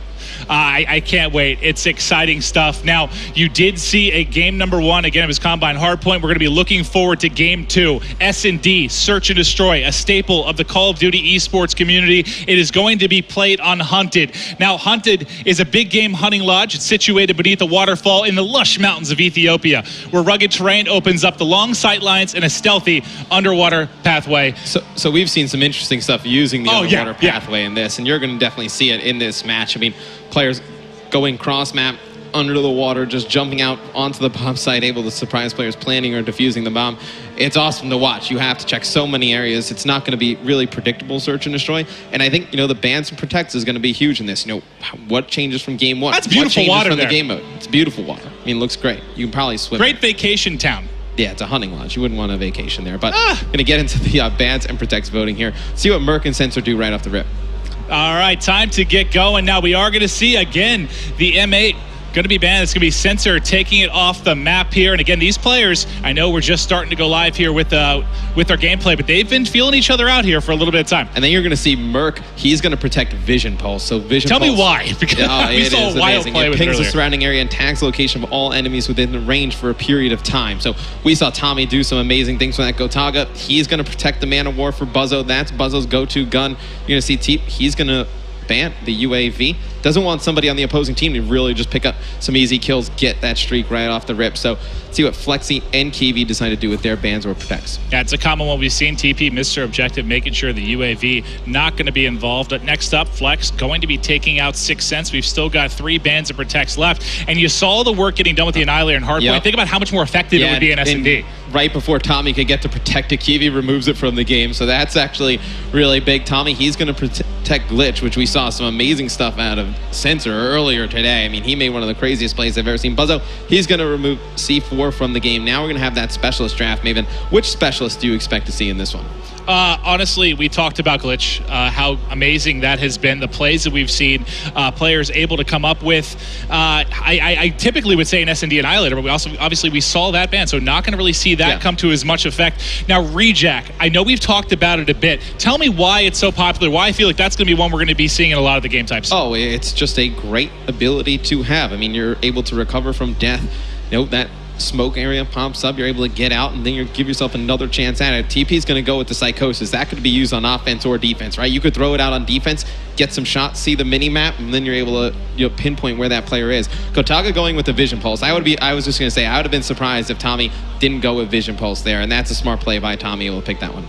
I can't wait. It's exciting stuff. Now, you did see a game number 1. Again, it was Combine Hardpoint. We're going to be looking forward to game 2. S&D, Search and Destroy, a staple of the Call of Duty esports community. It is going to be played on Hunted. Now, Hunted is a big game hunting lodge. It's situated beneath a waterfall in the lush mountains of Ethiopia, where rugged terrain opens up the long sight lines and a stealthy underwater pathway. So we've seen some interesting stuff using the underwater pathway in this, and you're going to definitely see it in this match. I mean, players going cross-map, under the water, just jumping out onto the bomb site, able to surprise players planning or defusing the bomb. It's awesome to watch. You have to check so many areas. It's not going to be really predictable search and destroy. And I think, the bans and protects is going to be huge in this. What changes from game one? That's beautiful water from there. The game mode. It's beautiful water. I mean, it looks great. You can probably swim. Great vacation town. Yeah, it's a hunting lodge. You wouldn't want a vacation there. But going to get into the bans and protects voting here. See what Merc and Sensor do right off the rip. All right, time to get going. Now we are going to see, again, the M8 going to be banned. It's going to be Sensor taking it off the map here. And again, these players, I know we're just starting to go live here with our gameplay, but they've been feeling each other out here for a little bit of time. And then you're going to see Merc. He's going to protect Vision Pulse. So Vision Tell Pulse. me why. Because we saw a wild play with it pings the surrounding area and tags the location of all enemies within the range for a period of time. So we saw Tommy do some amazing things with that Gotaga. He's going to protect the Man of War for Buzzo. That's Buzzo's go-to gun. You're going to see TEEPEE. He's going to ban the UAV. Doesn't want somebody on the opposing team to really just pick up some easy kills, get that streak right off the rip. So let's see what Flexi and Kiwi decide to do with their bans or protects. Yeah, it's a common one we've seen. TP missed her objective, making sure the UAV not going to be involved. But next up, Flex going to be taking out 6 cents. We've still got 3 bans and protects left. And you saw the work getting done with the Annihilator and Hardpoint. Yep. Think about how much more effective it would be in S&D. Right before Tommy could get to protect it, Kiwi removes it from the game. So that's actually really big. Tommy, he's going to protect Glitch, which we saw some amazing stuff out of Sensor earlier today. I mean, he made one of the craziest plays I've ever seen. Buzzo, he's going to remove C4 from the game. Now we're going to have that specialist draft. Maven, which specialist do you expect to see in this one? Honestly, we talked about Glitch, how amazing that has been. The plays that we've seen players able to come up with. I typically would say an S&D Annihilator, but we also obviously we saw that ban, so not going to really see that come to as much effect. Now, Rejack, I know we've talked about it a bit. Tell me why it's so popular, why I feel like that's going to be one we're going to be seeing in a lot of the game types. Oh, it's just a great ability to have. I mean, you're able to recover from death. That smoke area pops up, you're able to get out, and then you give yourself another chance at it. TP's going to go with the Psychosis. That could be used on offense or defense, right? You could throw it out on defense, get some shots, see the mini-map, and then you're able to pinpoint where that player is. Kotaga going with the Vision Pulse. I was just going to say, I would have been surprised if Tommy didn't go with Vision Pulse there, and that's a smart play by Tommy. Able to pick that one.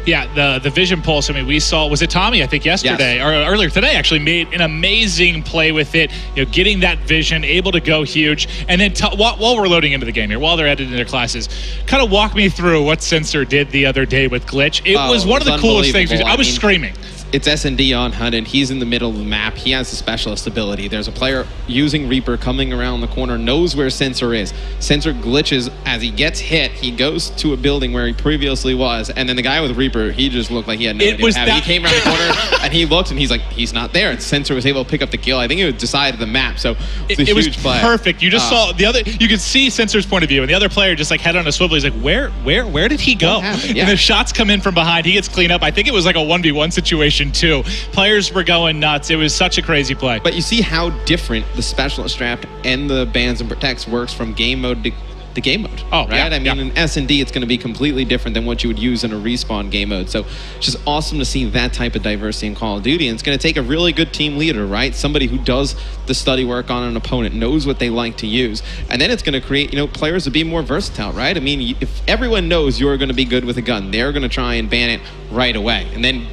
Yeah, the Vision Pulse, I mean, we saw, was it Tommy, I think yesterday, or earlier today, actually made an amazing play with it, getting that vision, able to go huge. And then while we're loading into the game here, while they're editing their classes, kind of walk me through what Sensor did the other day with Glitch. It was one of the coolest things. I was screaming. It's S&D on HUD, and he's in the middle of the map. He has the specialist ability. There's a player using Reaper coming around the corner, knows where Sensor is. Sensor glitches as he gets hit. He goes to a building where he previously was, and then the guy with Reaper, he just looked like he had no idea what happened. He came around the corner, and he looked, and he's like, he's not there. And Sensor was able to pick up the kill. I think it would decide the map, so it's a huge play. It was perfect. You just saw the other, you could see Sensor's point of view, and the other player just like head on a swivel. He's like, where did he go? And the shots come in from behind. He gets cleaned up. I think it was like a 1v1 situation, too. Players were going nuts. It was such a crazy play. But you see how different the specialist draft and the bans and protects works from game mode to game mode. Oh, right? Yeah, I mean, in S&D, it's going to be completely different than what you would use in a respawn game mode. So it's just awesome to see that type of diversity in Call of Duty. And it's going to take a really good team leader, right? Somebody who does the study work on an opponent, knows what they like to use. And then it's going to create, players to be more versatile, right? I mean, if everyone knows you're going to be good with a gun, they're going to try and ban it right away. And then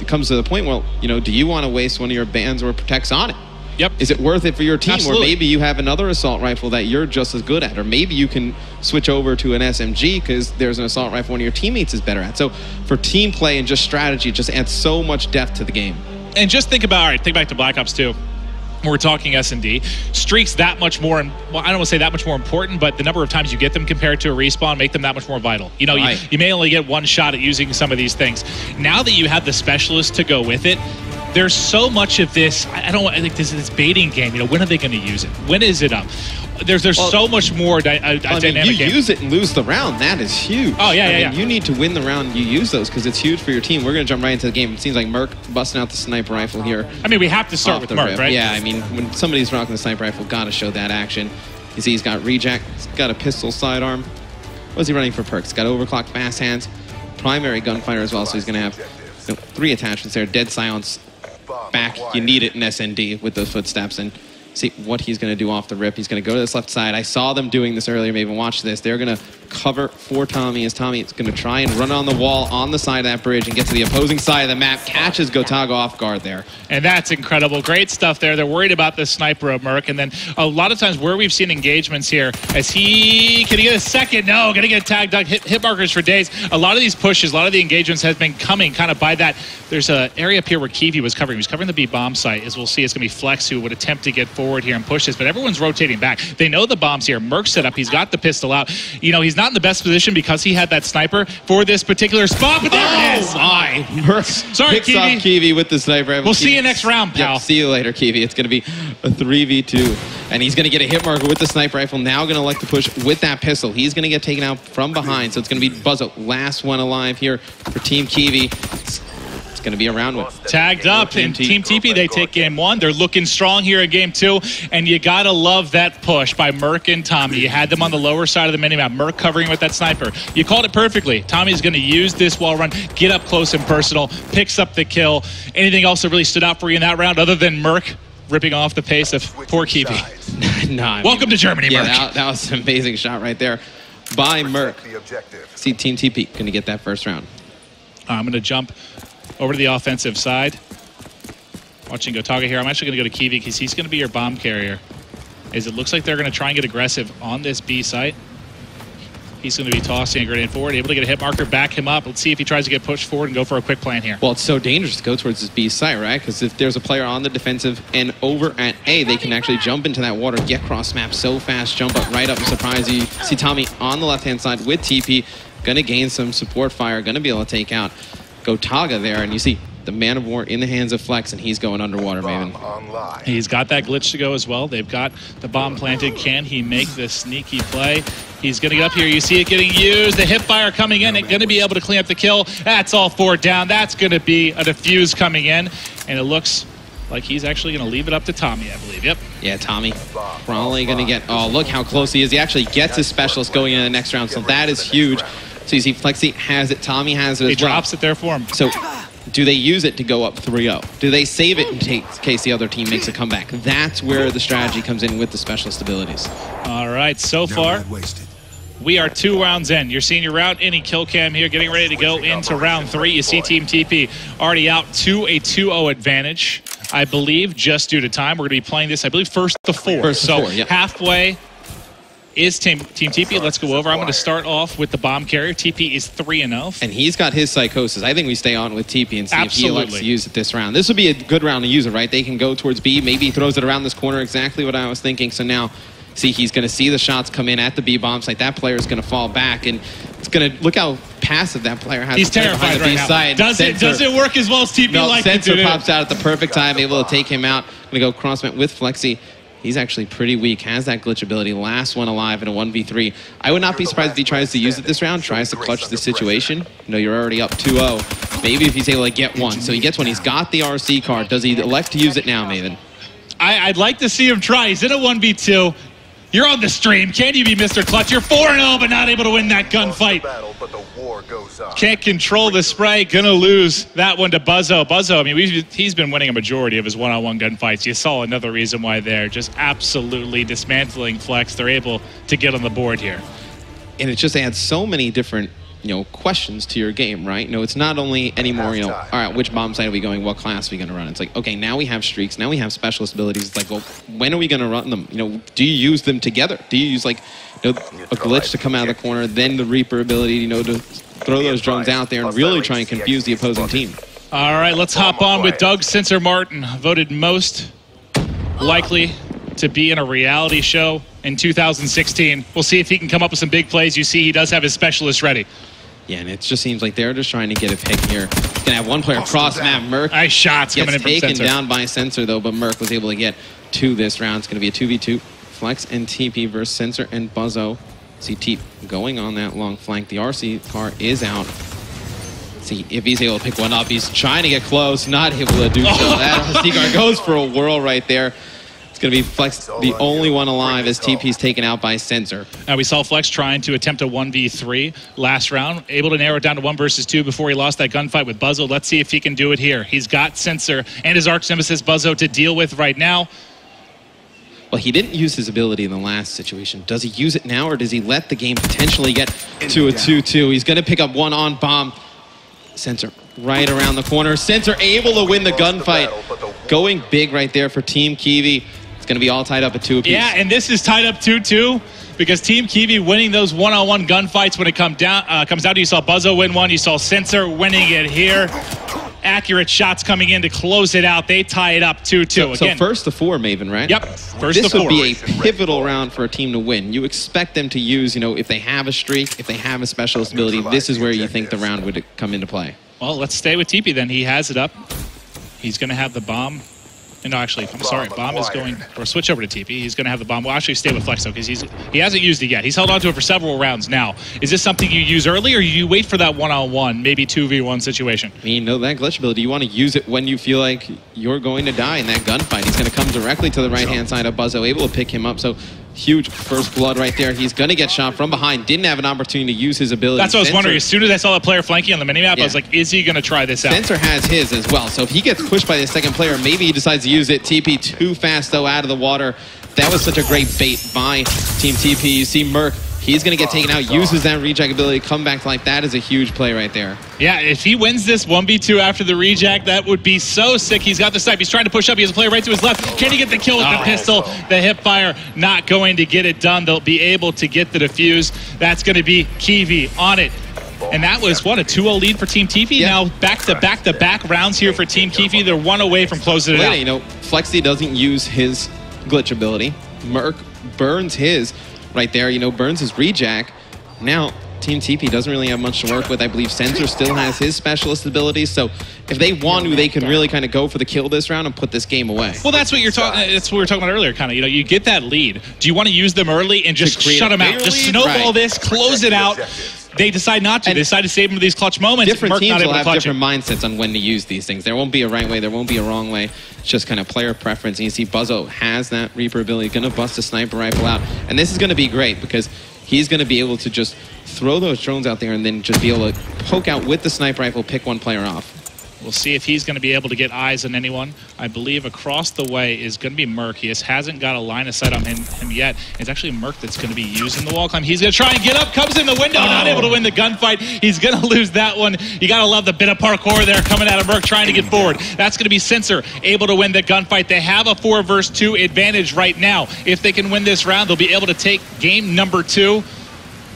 it comes to the point, well, do you want to waste one of your bans or protects on it? Yep. Is it worth it for your team? Absolutely. Or maybe you have another assault rifle that you're just as good at. Or maybe you can switch over to an SMG because there's an assault rifle one of your teammates is better at. So for team play and just strategy, it just adds so much depth to the game. And just think back to Black Ops 2. We're talking S&D. Streaks that much more, well, I don't want to say that much more important, but the number of times you get them compared to a respawn make them that much more vital. You may only get one shot at using some of these things. Now that you have the specialist to go with it, there's so much of this, I think this baiting game, when are they going to use it? When is it up? There's so much more dynamic you game. use it and lose the round, that is huge. Oh, yeah. You need to win the round, you use those because it's huge for your team. We're going to jump right into the game. It seems like Merc busting out the sniper rifle here. I mean, we have to start with Merc, right? Yeah, I mean, when somebody's rocking the sniper rifle, got to show that action. You see he's got Rejack, he's got a pistol sidearm. What's he running for perks? Got overclock, fast hands, primary gunfighter as well, so he's going to have 3 attachments there. Dead silence back. You need it in SND with those footsteps, and see what he's going to do off the rip. He's going to go to this left side. I saw them doing this earlier. Maybe watch this. They're going to cover for Tommy as Tommy is going to try and run on the wall on the side of that bridge and get to the opposing side of the map. Catches Gotaga off guard there. And that's incredible. Great stuff there. They're worried about the sniper of Merc. And then a lot of times where we've seen engagements here, as can he get a second? No, going to get tagged, hit markers for days. A lot of these pushes, a lot of the engagements has been coming kind of by that. There's an area up here where Kiwi was covering. He was covering the B bomb site. As we'll see, it's going to be Flex who would attempt to get forward here and push this, but everyone's rotating back. They know the bomb's here. Merc's set up. He's got the pistol out. You know, he's not in the best position because he had that sniper for this particular spot, but there it is. My. Merc Sorry, picks off Kiwi with the sniper. We'll see you next round, pal. Yep, see you later, Kiwi. It's going to be a 3v2, and he's going to get a hit marker with the sniper rifle. Now going to elect to push with that pistol. He's going to get taken out from behind, so it's going to be Buzzo, last one alive here for Team Kiwi. It's going to be a round one. Tagged up in Team TEEPEE. They take game one. They're looking strong here in game two, and you got to love that push by Merc and Tommy. You had them on the lower side of the minimap. Merc covering with that sniper. You called it perfectly. Tommy's going to use this wall run, get up close and personal, picks up the kill. Anything else that really stood out for you in that round other than Merc ripping off the pace of poor Kiwi? Welcome to Germany, Merc. That was an amazing shot right there by Merc. See Team TEEPEE going to get that first round. I'm going to jump over to the offensive side. Watching Gotaga here. I'm actually going to go to Kiwi because he's going to be your bomb carrier. As it looks like they're going to try and get aggressive on this B site. He's going to be tossing a grenade forward, able to get a hit marker, back him up. Let's see if he tries to get pushed forward and go for a quick plan here. Well, it's so dangerous to go towards this B site, right? Because if there's a player on the defensive and over at A, they can actually jump into that water, get cross map so fast, jump up right up and surprise you. See Tommy on the left-hand side with TP, going to gain some support fire, going to be able to take out Gotaga there, and you see the man of war in the hands of Flex, and he's going underwater, Maven. He's got that glitch to go as well. They've got the bomb planted. Can he make this sneaky play? He's going to get up here. You see it getting used. The hip fire coming in. It's going to be able to clean up the kill. That's all four down. That's going to be a defuse coming in, and it looks like he's actually going to leave it up to Tommy, I believe. Yep. Yeah, Tommy probably going to get... Oh, look how close he is. He actually gets his specialist going into the next round, so that is huge. So you see Flexi has it, Tommy has it as well. He drops it there for him. So do they use it to go up 3-0? Do they save it in case the other team makes a comeback? That's where the strategy comes in with the specialist abilities. All right, so far, we are 2 rounds in. You're seeing your round inning kill cam here, getting ready to go into round 3. You see Team TEEPEE already out to a 2-0 advantage, I believe, just due to time. We're going to be playing this, I believe, first to 4. So halfway is Team TEEPEE. Let's go over. I'm going to start off with the bomb carrier. TEEPEE is 3-0. And he's got his psychosis. I think we stay on with TEEPEE and see if he elects to use it this round. This would be a good round to use it, right? They can go towards B. Maybe he throws it around this corner. Exactly what I was thinking. So now, see, he's going to see the shots come in at the B bomb site. That player is going to fall back, and it's going to look how passive that player has. He's terrified right now. Does it work as well as TEEPEE like it? Sensor pops out at the perfect time, able to take him out. Going to go crossmat with Flexi. He's actually pretty weak, has that glitch ability, last one alive in a 1v3. I would not be surprised if he tries to use it this round, tries to clutch the situation. You know, you're already up 2-0. Maybe if he's able to get one. So he gets one. He's got the RC card. Does he elect to use it now, Maven? I'd like to see him try. He's in a 1v2. You're on the stream. Can you be Mr. Clutch? You're 4-0, but not able to win that gunfight. Can't control the spray. Gonna lose that one to Buzzo. Buzzo, I mean, he's been winning a majority of his one-on-one gunfights. You saw another reason why they're just absolutely dismantling Flex. They're able to get on the board here. And it just adds so many different, questions to your game, right? It's not only anymore, all right, which bomb site are we going? What class are we going to run? It's like, okay, now we have streaks. Now we have specialist abilities. It's like, well, when are we going to run them? Do you use them together? Do you use, like, a glitch to come out of the corner, then the Reaper ability, to throw those drones out there and really try and confuse the opposing team? All right, let's hop on with Doug Sensor Martin, voted most likely to be in a reality show in 2016. We'll see if he can come up with some big plays. You see he does have his specialist ready. Yeah, and it just seems like they're just trying to get a pick here. He's going to have one player cross map. Merc nice shots coming in from taken Sensor. Down by Sensor, though, but Merc was able to get to this round. It's going to be a 2v2. Flex and TEEPEE versus Sensor and Buzzo. See TEEPEE going on that long flank. The RC car is out. See if he's able to pick one up. He's trying to get close, not able to do so. That RC car goes for a whirl right there. It's going to be Flex, the only one alive as TEEPEE's taken out by Sensor. Now we saw Flex trying to attempt a 1v3 last round, able to narrow it down to 1 versus 2 before he lost that gunfight with Buzzo. Let's see if he can do it here. He's got Sensor and his arch nemesis Buzzo to deal with right now. Well, he didn't use his ability in the last situation. Does he use it now, or does he let the game potentially get to a 2-2? He's going to pick up one on bomb. Sensor right around the corner. Sensor able to win the gunfight. Going big right there for Team Kiwi. It's going to be all tied up at 2 apiece. Yeah, and this is tied up 2-2 because Team Kiwi winning those one-on-one gunfights when it comes down to, you saw Buzzo win one, you saw Sensor winning it here. Accurate shots coming in to close it out. They tie it up 2-2. So first to 4, Maven, right? Yep, first to 4. This would be a pivotal round for a team to win. You expect them to use, if they have a streak, if they have a specialist ability, this is where you think the round would come into play. Well, let's stay with TEEPEE then. He has it up. He's going to have the bomb. No, actually, I'm sorry. Bomb is going, or switch over to TEEPEE. He's going to have the bomb. We'll actually stay with Flex, though, because he hasn't used it yet. He's held on to it for several rounds now. Is this something you use early, or you wait for that one-on-one, maybe 2v1 situation? I mean, that glitch ability, you want to use it when you feel like you're going to die in that gunfight. He's going to come directly to the right-hand side of Buzzo, able to pick him up. So huge first blood right there. He's going to get shot from behind. Didn't have an opportunity to use his ability. That's what I was wondering. As soon as I saw that player flanking on the minimap, I was like, is he going to try this out? Sensor has his as well. So if he gets pushed by the second player, maybe he decides to use it. TEEPEE too fast, though, out of the water. That was such a great bait by Team TEEPEE. You see Merc. He's going to get taken out, uses that reject ability, come back to like that is a huge play right there. Yeah, if he wins this 1v2 after the reject, that would be so sick. He's got the snipe. He's trying to push up. He has a player right to his left. Can he get the kill with the pistol? The hip fire not going to get it done. They'll be able to get the defuse. That's going to be Kiwi on it. And that was, what, a 2-0 lead for Team TEEPEE? Yeah. Now back-to-back rounds here for Team Kiwi. They're one away from closing it out. Flexi doesn't use his glitch ability. Merc burns his right there, burns his rejack. Now, Team TEEPEE doesn't really have much to work with. I believe Sensor still has his specialist abilities, so if they want to, they can really kind of go for the kill this round and put this game away. Well, that's what you're talking. That's what we were talking about earlier. Kind of, you get that lead. Do you want to use them early and just shut them out? Just snowball this, close it out. They decide not to. They decide to save them for these clutch moments. Different teams will have different mindsets on when to use these things. There won't be a right way. There won't be a wrong way. It's just kind of player preference. And you see Buzzo has that Reaper ability, going to bust a sniper rifle out. And this is going to be great because he's going to be able to just throw those drones out there and then just be able to poke out with the sniper rifle, pick one player off. We'll see if he's going to be able to get eyes on anyone. I believe across the way is going to be Merc. He hasn't got a line of sight on him yet. It's actually Merc that's going to be using the wall climb. He's going to try and get up, comes in the window, not able to win the gunfight. He's going to lose that one. You got to love the bit of parkour there coming out of Merc trying to get forward. That's going to be Sensor able to win the gunfight. They have a 4 versus 2 advantage right now. If they can win this round, they'll be able to take game number 2.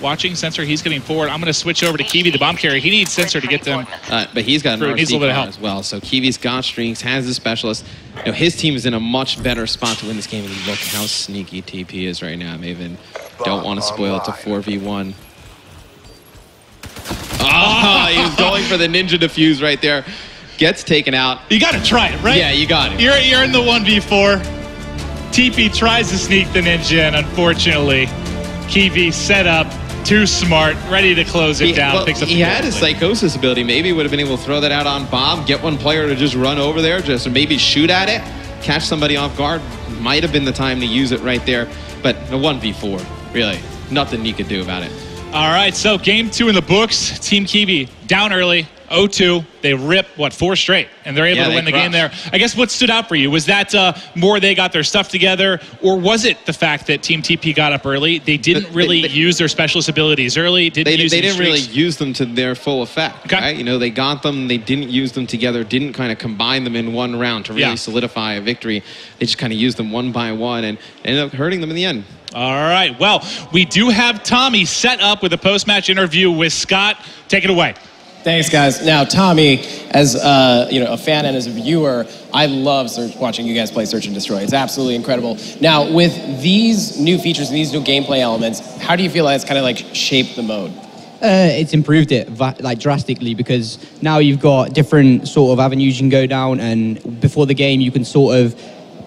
Watching Sensor, he's getting forward. I'm going to switch over to Kiwi, the bomb carrier. He needs Sensor to get them. But he's got an RC car as well. So Kiwi's got streaks, has his specialist. His team is in a much better spot to win this game. And look how sneaky TEEPEE is right now, Maven. Don't want to spoil it to 4v1. Oh, he was going for the ninja defuse right there. Gets taken out. You got to try it, right? Yeah, you got it. You're in the 1v4. TEEPEE tries to sneak the ninja, and unfortunately, Kiwi set up. Too smart, ready to close it down. Well, he had his psychosis ability. Maybe he would have been able to throw that out on Bob, get one player to just run over there, just maybe shoot at it, catch somebody off guard. Might have been the time to use it right there. But a 1v4, really, nothing you could do about it. All right, so game 2 in the books. Team Kiwi down early, 0-2. They rip, 4 straight, and they're able to win the game there. I guess what stood out for you? Was that more they got their stuff together, or was it the fact that Team TEEPEE got up early? They didn't really use their specialist abilities early. They didn't really use them to their full effect, right? They got them. They didn't use them together, didn't kind of combine them in one round to really solidify a victory. They just kind of used them one by one and ended up hurting them in the end. All right, well, we do have Tommy set up with a post-match interview with Scott. Take it away. Thanks, guys. Now, Tommy, as a fan and as a viewer, I love watching you guys play Search and Destroy. It's absolutely incredible. Now, with these new features and these new gameplay elements, how do you feel that's kind of shaped the mode? It's improved it drastically because now you've got different sort of avenues you can go down, and before the game you can sort of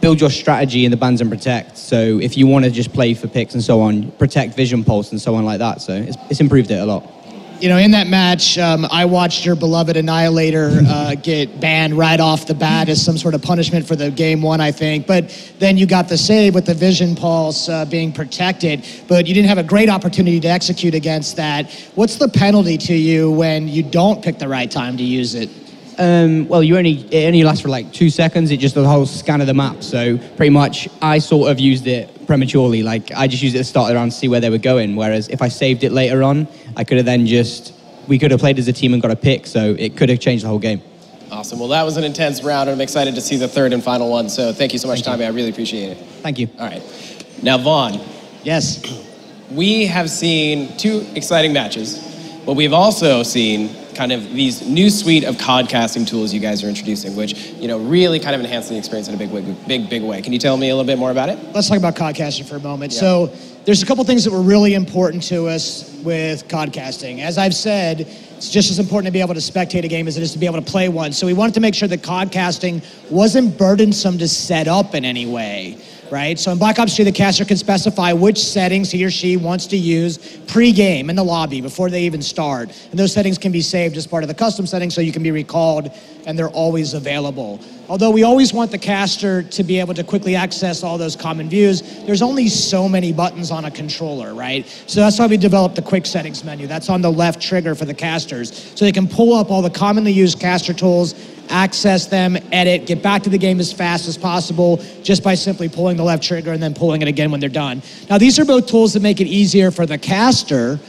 build your strategy in the bans and protect. So if you want to just play for picks and so on, protect vision pulse and so on like that. So it's improved it a lot. In that match, I watched your beloved Annihilator get banned right off the bat as some sort of punishment for the game 1, I think. But then you got the save with the vision pulse being protected, but you didn't have a great opportunity to execute against that. What's the penalty to you when you don't pick the right time to use it? Well, it only lasts for like 2 seconds. It just does the whole scan of the map. So pretty much, I sort of used it prematurely. Like I just used it at the start of the round to see where they were going. Whereas if I saved it later on, I could have then we could have played as a team and got a pick. So it could have changed the whole game. Awesome. Well, that was an intense round, and I'm excited to see the third and final one. So thank you so much, Tommy. I really appreciate it. Thank you. All right. Now, Vaughn. Yes. We have seen 2 exciting matches, but we've also seen kind of these new suite of COD casting tools you guys are introducing, which, you know, really kind of enhance the experience in a big way. Can you tell me a little bit more about it? Let's talk about COD casting for a moment. Yeah. So there's a couple things that were really important to us with COD casting. As I've said, it's just as important to be able to spectate a game as it is to be able to play one. So we wanted to make sure that COD casting wasn't burdensome to set up in any way. Right? So in Black Ops 2, the caster can specify which settings he or she wants to use pre-game in the lobby before they even start. And those settings can be saved as part of the custom settings so you can be recalled and they're always available. Although we always want the caster to be able to quickly access all those common views, there's only so many buttons on a controller, right? So that's why we developed the quick settings menu. That's on the left trigger for the casters. So they can pull up all the commonly used caster tools, access them, edit, get back to the game as fast as possible just by simply pulling the left trigger and then pulling it again when they're done. Now, these are both tools that make it easier for the caster,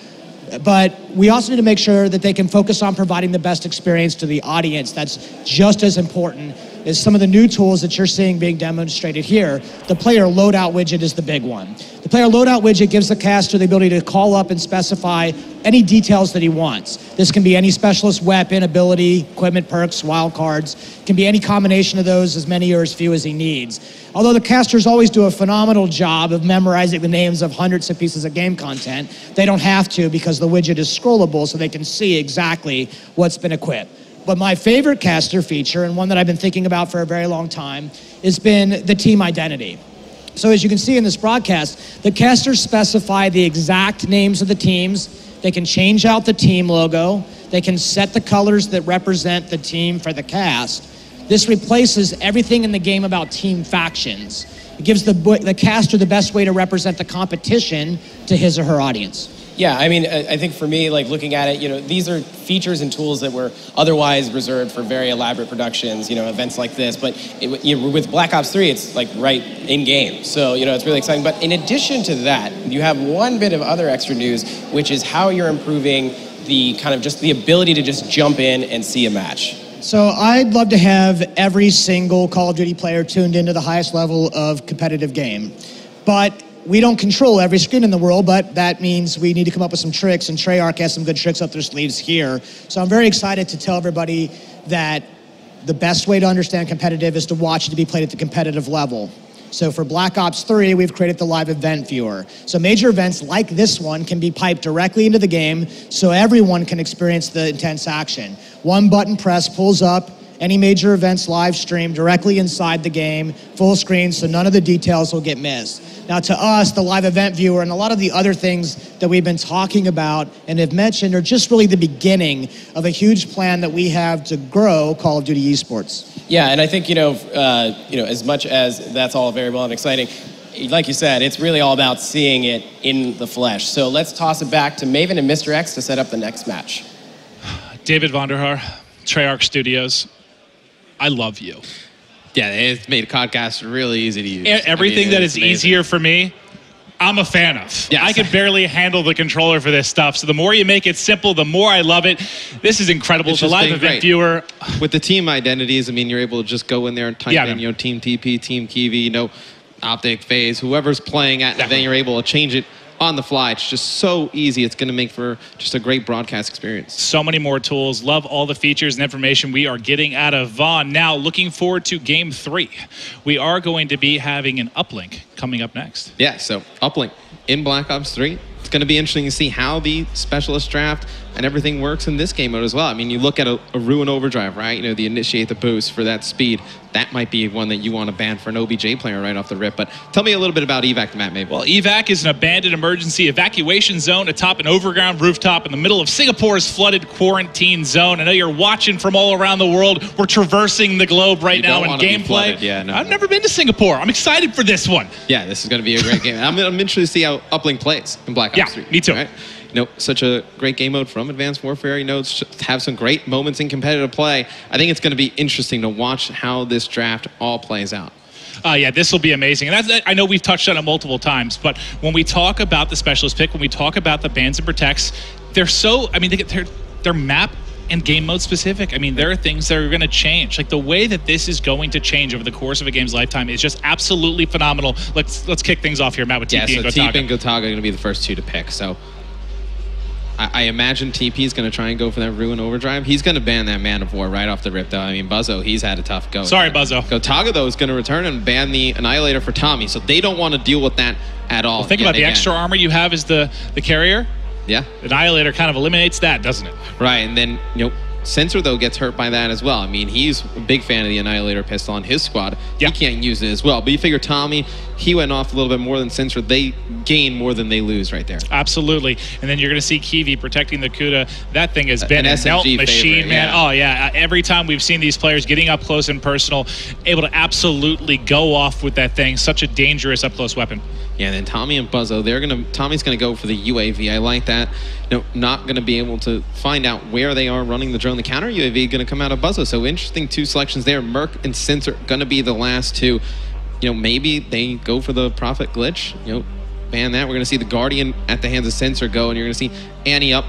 but we also need to make sure that they can focus on providing the best experience to the audience. That's just as important as some of the new tools that you're seeing being demonstrated here. The player loadout widget is the big one. The player loadout widget gives the caster the ability to call up and specify any details that he wants. This can be any specialist weapon, ability, equipment, perks, wildcards. It can be any combination of those, as many or as few as he needs. Although the casters always do a phenomenal job of memorizing the names of hundreds of pieces of game content, they don't have to because the widget is scrollable so they can see exactly what's been equipped. But my favorite caster feature, and one that I've been thinking about for a very long time, has been the team identity. So as you can see in this broadcast, the casters specify the exact names of the teams. They can change out the team logo. They can set the colors that represent the team for the cast. This replaces everything in the game about team factions. It gives the caster the best way to represent the competition to his or her audience. Yeah, I mean, I think for me, like looking at it, you know, these are features and tools that were otherwise reserved for very elaborate productions, you know, events like this. But with Black Ops 3, it's like right in game. So, you know, it's really exciting. But in addition to that, you have one bit of other extra news, which is how you're improving the kind of just the ability to just jump in and see a match. So I'd love to have every single Call of Duty player tuned into the highest level of competitive game. But we don't control every screen in the world, but that means we need to come up with some tricks, and Treyarch has some good tricks up their sleeves here. So I'm very excited to tell everybody that the best way to understand competitive is to watch it to be played at the competitive level. So for Black Ops 3, we've created the live event viewer. So major events like this one can be piped directly into the game so everyone can experience the intense action. One button press pulls up any major events live stream directly inside the game, full screen, so none of the details will get missed. Now to us, the live event viewer and a lot of the other things that we've been talking about and have mentioned are just really the beginning of a huge plan that we have to grow Call of Duty eSports. Yeah, and I think, you know, as much as that's all very well and exciting, like you said, it's really all about seeing it in the flesh. So let's toss it back to Maven and Mr. X to set up the next match. David Vonderhaar, Treyarch Studios, I love you. Yeah, it's made Codcast really easy to use. Everything that is easier for me, I'm a fan of. Yes. I can barely handle the controller for this stuff. So the more you make it simple, the more I love it. This is incredible. It's the live event viewer. With the team identities, I mean, you're able to just go in there and type in, you know, Team TP, Team Kiwi, you know, Optic, FaZe, whoever's playing at, and then you're able to change it on the fly. It's just so easy. It's going to make for just a great broadcast experience. So many more tools. Love all the features and information we are getting out of Vaughn. Now, looking forward to Game 3. We are going to be having an uplink coming up next. Yeah, so uplink in Black Ops 3. It's going to be interesting to see how the specialist draft and everything works in this game mode as well. I mean, you look at a Ruin Overdrive, right? You know, the initiate the boost for that speed. That might be one that you want to ban for an OBJ player right off the rip. But tell me a little bit about evac, Matt, maybe. Well, evac is an abandoned emergency evacuation zone atop an overground rooftop in the middle of Singapore's flooded quarantine zone. I know you're watching from all around the world. We're traversing the globe right now in gameplay. Yeah, no, I've never been to Singapore. I'm excited for this one. Yeah, this is going to be a great game. I'm interested to see how uplink plays in Black Ops 3. Me too. Right? such a great game mode from Advanced Warfare. Have some great moments in competitive play. I think it's going to be interesting to watch how this draft all plays out. Yeah, this will be amazing. And I know we've touched on it multiple times, but when we talk about the specialist pick, when we talk about the bans and protects, they're so, I mean, they're map and game mode specific. I mean, there are things that are going to change. Like the way that this is going to change over the course of a game's lifetime is just absolutely phenomenal. Let's kick things off here, Matt, with TEEPEE and Gotaga. TEEPEE and Gotaga are going to be the first two to pick. So I imagine TEEPEE is going to try and go for that Ruin Overdrive. He's going to ban that Man of War right off the rip, though. I mean, Buzzo, he's had a tough go. Sorry, Buzzo. Gotaga, though, is going to return and ban the Annihilator for Tommy, so they don't want to deal with that at all. Well, think about the extra armor you have as the carrier. Yeah. Annihilator kind of eliminates that, doesn't it? Right, and then, Sensor, though, gets hurt by that as well. I mean, he's a big fan of the Annihilator pistol on his squad. Yep. He can't use it as well. But you figure Tommy, he went off a little bit more than Sensor. They gain more than they lose right there. Absolutely. And then you're going to see Kiwi protecting the Kuda. That thing has been a melt machine, favorite, man. Yeah. Oh, yeah. Every time we've seen these players getting up close and personal, able to absolutely go off with that thing. Such a dangerous up-close weapon. Yeah, and then Tommy and Buzzo, Tommy's going to go for the UAV. I like that. Not going to be able to find out where they are running the drone. The counter UAV going to come out of Buzzo. So interesting two selections there. Merc and Sensor going to be the last two. Maybe they go for the Prophet glitch. Ban that. We're going to see the Guardian at the hands of Sensor go, and you're going to see Annie up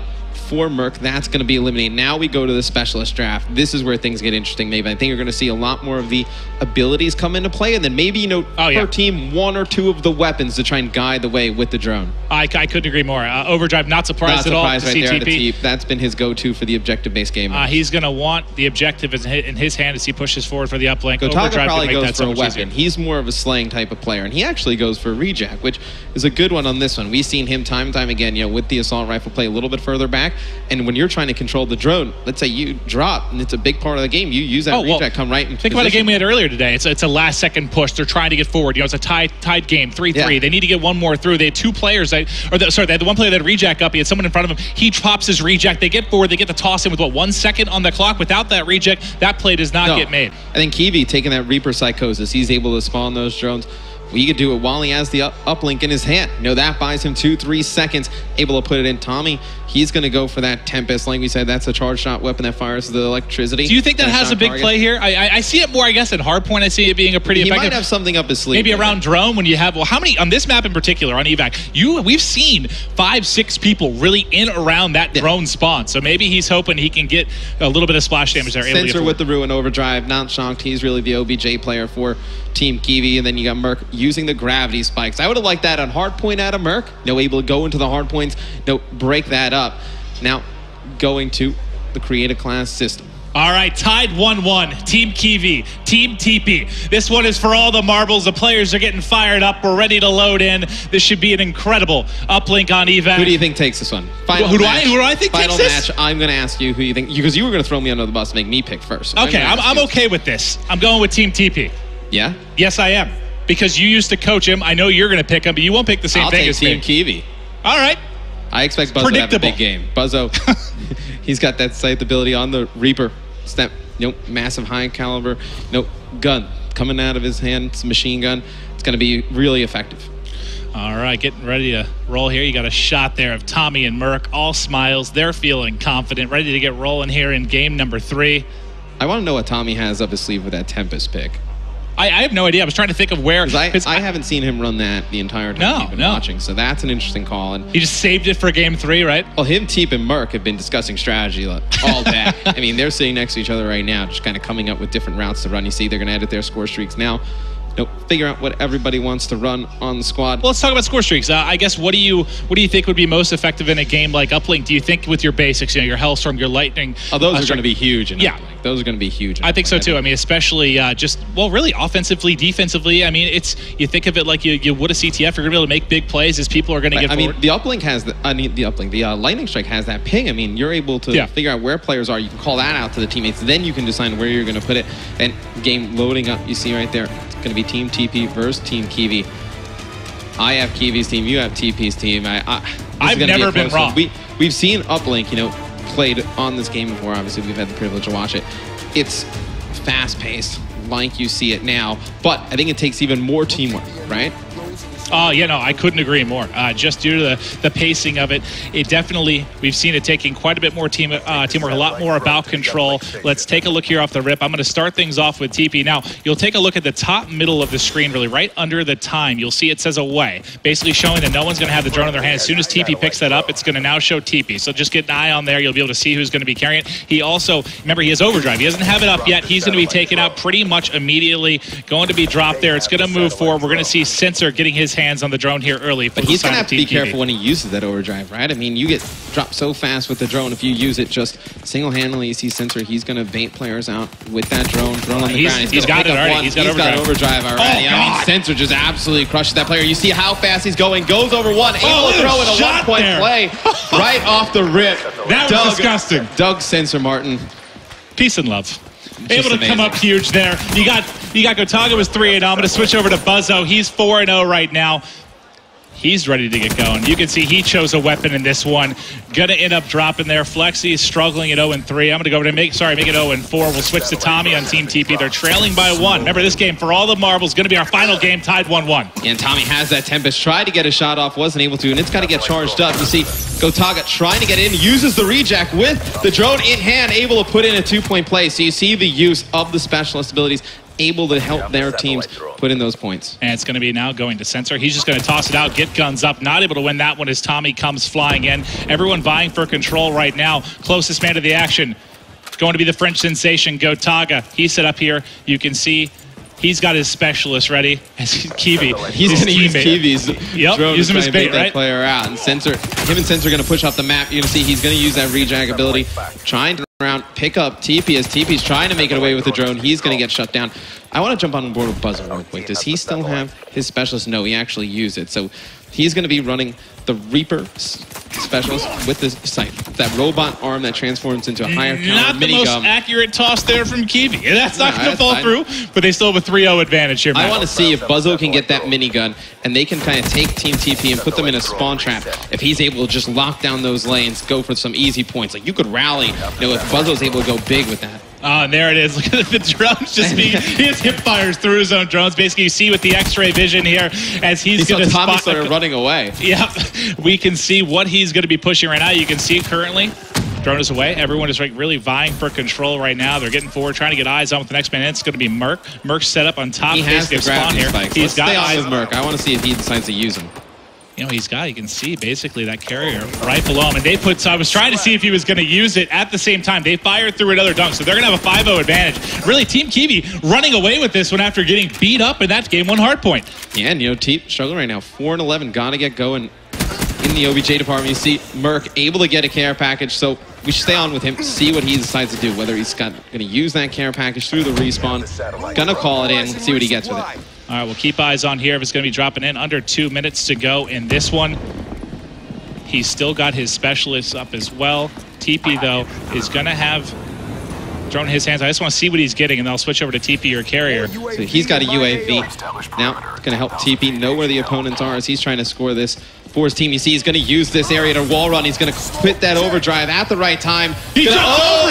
for Merc. That's going to be eliminated. Now we go to the specialist draft. This is where things get interesting, maybe. I think you're going to see a lot more of the abilities come into play, and then maybe, per team, one or two of the weapons to try and guide the way with the drone. I couldn't agree more. Overdrive, not surprised at all to see TEEPEE. That's been his go-to for the objective-based game. He's going to want the objective in his hand as he pushes forward for the uplink. Gotaga probably goes for a weapon. He's more of a slaying type of player, and he actually goes for a reject, which is a good one on this one. We've seen him time and time again, with the assault rifle play a little bit further back. And when you're trying to control the drone, let's say you drop, and it's a big part of the game, you use that reject, come right into Think about a game we had earlier today. It's a last-second push. They're trying to get forward. It's a tied game, 3-3. Yeah. They need to get one more through. They had two players they had the one player that had reject up. He had someone in front of him. He pops his reject. They get forward. They get the toss in with, 1 second on the clock. Without that reject, that play does not get made. I think Kiwi taking that Reaper Psychosis, he's able to spawn those drones. He could do it while he has the uplink in his hand. That buys him 2-3 seconds, able to put it in. Tommy, he's going to go for that Tempest. Like we said, that's a charge shot weapon that fires the electricity. Do you think that has a big play here? I see it more, I guess, in hardpoint. I see it being a pretty effective. He might have something up his sleeve. Maybe around drone when you have, how many, on this map in particular, on evac, we've seen 5-6 people really in around that drone spawn. So maybe he's hoping he can get a little bit of splash damage there. Sensor with the Ruin Overdrive, not shocked. He's really the OBJ player for Team Kiwi. And then you got Merc using the gravity spikes. I would have liked that on hardpoint out of Merc. Able to go into the hard points, break that up. Now, going to the creative class system. All right, tied 1-1. Team Kiwi, Team TEEPEE. This one is for all the marbles. The players are getting fired up. We're ready to load in. This should be an incredible uplink on evac. Who do you think takes this one? Who do I think takes this? I'm going to ask you who you think, because you were going to throw me under the bus and make me pick first. So okay, I'm okay with this. I'm going with Team TEEPEE. Yeah? Yes, I am. Because you used to coach him. I know you're going to pick him, but you won't pick the same thing as me. Team Kiwi. All right. I expect Buzzo to have a big game. Buzzo, he's got that scythe ability on the Reaper. Step, massive high caliber, gun coming out of his hand. It's a machine gun. It's going to be really effective. All right, getting ready to roll here. You got a shot there of Tommy and Merc, all smiles. They're feeling confident, ready to get rolling here in game number 3. I want to know what Tommy has up his sleeve with that Tempest pick. I have no idea. I was trying to think of where. I haven't seen him run that the entire time he's been watching, so that's an interesting call. And he just saved it for game 3, right? Well, him, TEEPEE, and Merc have been discussing strategy all day. I mean, they're sitting next to each other right now, just kind of coming up with different routes to run. You see, they're going to edit their score streaks now. Figure out what everybody wants to run on the squad. Well, let's talk about score streaks. I guess what do you think would be most effective in a game like Uplink? Do you think with your basics, your Hellstorm, your Lightning? Oh, those are going to be huge. Uplink. Those are going to be huge. I think so too. I mean, especially really offensively, defensively. I mean, you think of it like you would a CTF. You're going to be able to make big plays as people are going to get forward. I mean, the Uplink has the Lightning Strike has that ping. I mean, you're able to figure out where players are. You can call that out to the teammates. Then you can decide where you're going to put it. And game loading up. You see right there. Going to be Team TEEPEE versus Team Kiwi. I have Kiwi's team. You have TEEPEE's team. I've never been wrong. We've seen Uplink, played on this game before. Obviously, we've had the privilege to watch it. It's fast-paced, like you see it now. But I think it takes even more teamwork, right? Oh, yeah, no, I couldn't agree more. Just due to the pacing of it, we've seen it taking quite a bit more teamwork, a lot more about control. Let's take a look here off the rip. I'm going to start things off with TEEPEE. Now, you'll take a look at the top middle of the screen, really, right under the time. You'll see it says away, basically showing that no one's going to have the drone in their hand. As soon as TEEPEE picks that up, it's going to now show TEEPEE. So just get an eye on there. You'll be able to see who's going to be carrying it. He also, remember, he has overdrive. He doesn't have it up yet. He's going to be taken out pretty much immediately, going to be dropped there. It's going to move forward. We're going to see Sensor getting his hands on the drone here early. But he's going to have to be careful when he uses that overdrive, right? I mean, you get dropped so fast with the drone. If you use it just single-handedly, you see Sensor, he's going to bait players out with that drone on the ground. He's got it already. He's got overdrive already. Oh, I mean, Sensor just absolutely crushes that player. You see how fast he's going. Goes over one. Able to throw in a one-point play right off the rip. That was disgusting. Doug Sensor Martin. Peace and love. Able to come up huge there. You got Gotaga was 3-0. I'm going to switch over to Buzzo. He's 4-0 right now. He's ready to get going. You can see he chose a weapon in this one. Gonna end up dropping there. Flexi is struggling at 0-3. I'm gonna go over to make it 0-4. We'll switch to Tommy on Team TEEPEE. They're trailing by 1. Remember, this game, for all the marbles, gonna be our final game, tied 1-1. And Tommy has that Tempest. Tried to get a shot off, wasn't able to, and it's got to get charged up. You see Gotaga trying to get in, uses the reject with the drone in hand, able to put in a 2-point play. So you see the use of the specialist abilities, able to help their teams put in those points. And it's going to be now going to Sensor. He's just going to toss it out, get guns up. Not able to win that one as Tommy comes flying in. Everyone vying for control right now. Closest man to the action going to be the French sensation, Gotaga. He's set up here. You can see he's got his specialist ready. Kiwi. He's going to use Kiwi's drone use him as bait, that player out. And Sensor, him and Sensor are going to push off the map. You're going to see he's going to use that rejag ability, trying to around, pick up TEEPEE as TEEPEE's trying to make it away with the drone. He's going to get shut down. I want to jump on board with Buzzo real quick. Does he still have his specialist? No, he actually used it. So he's going to be running the Reaper specialist with the sight. That robot arm that transforms into a higher counter minigun. Not the most accurate toss there from Kiwi. That's not going to fall through, but they still have a 3-0 advantage here, Matt. I want to see if Buzzo can get that minigun, and they can kind of take Team TEEPEE and put them in a spawn trap. If he's able to just lock down those lanes, go for some easy points. Like, you could rally, if Buzzo's able to go big with that. Oh, and there it is. Look at the drones just being, he has hip fires through his own drones. Basically, you see with the X-ray vision here as he's going to spot. Started running away. Yep. We can see what he's going to be pushing right now. You can see currently, drone is away. Everyone is really vying for control right now. They're getting forward, trying to get eyes on with the next man. It's going to be Merc. Merc's set up on top. He has to grab these spikes. He's got eyes with Merc. I want to see if he decides to use them. You can see basically that carrier right below him. And I was trying to see if he was going to use it at the same time. They fired through another dunk, so they're going to have a 5-0 advantage. Really, Team Kiwi running away with this one after getting beat up in that game 1 hard point. Yeah, and TEEPEE struggling right now. 4-11, got to get going in the OBJ department. You see Merc able to get a care package, so we should stay on with him, see what he decides to do, whether he's going to use that care package through the respawn. Going to call it in, see what he gets with it. All right, we'll keep eyes on here if it's going to be dropping in. Under 2 minutes to go in this one. He's still got his specialists up as well. TEEPEE, though, is going to have drone in his hands. I just want to see what he's getting, and then I'll switch over to TEEPEE or carrier. So he's got a UAV. Now, it's going to help TEEPEE know where the opponents are as he's trying to score this for his team. You see he's going to use this area to wall run. He's going to quit that overdrive at the right time. He jumped over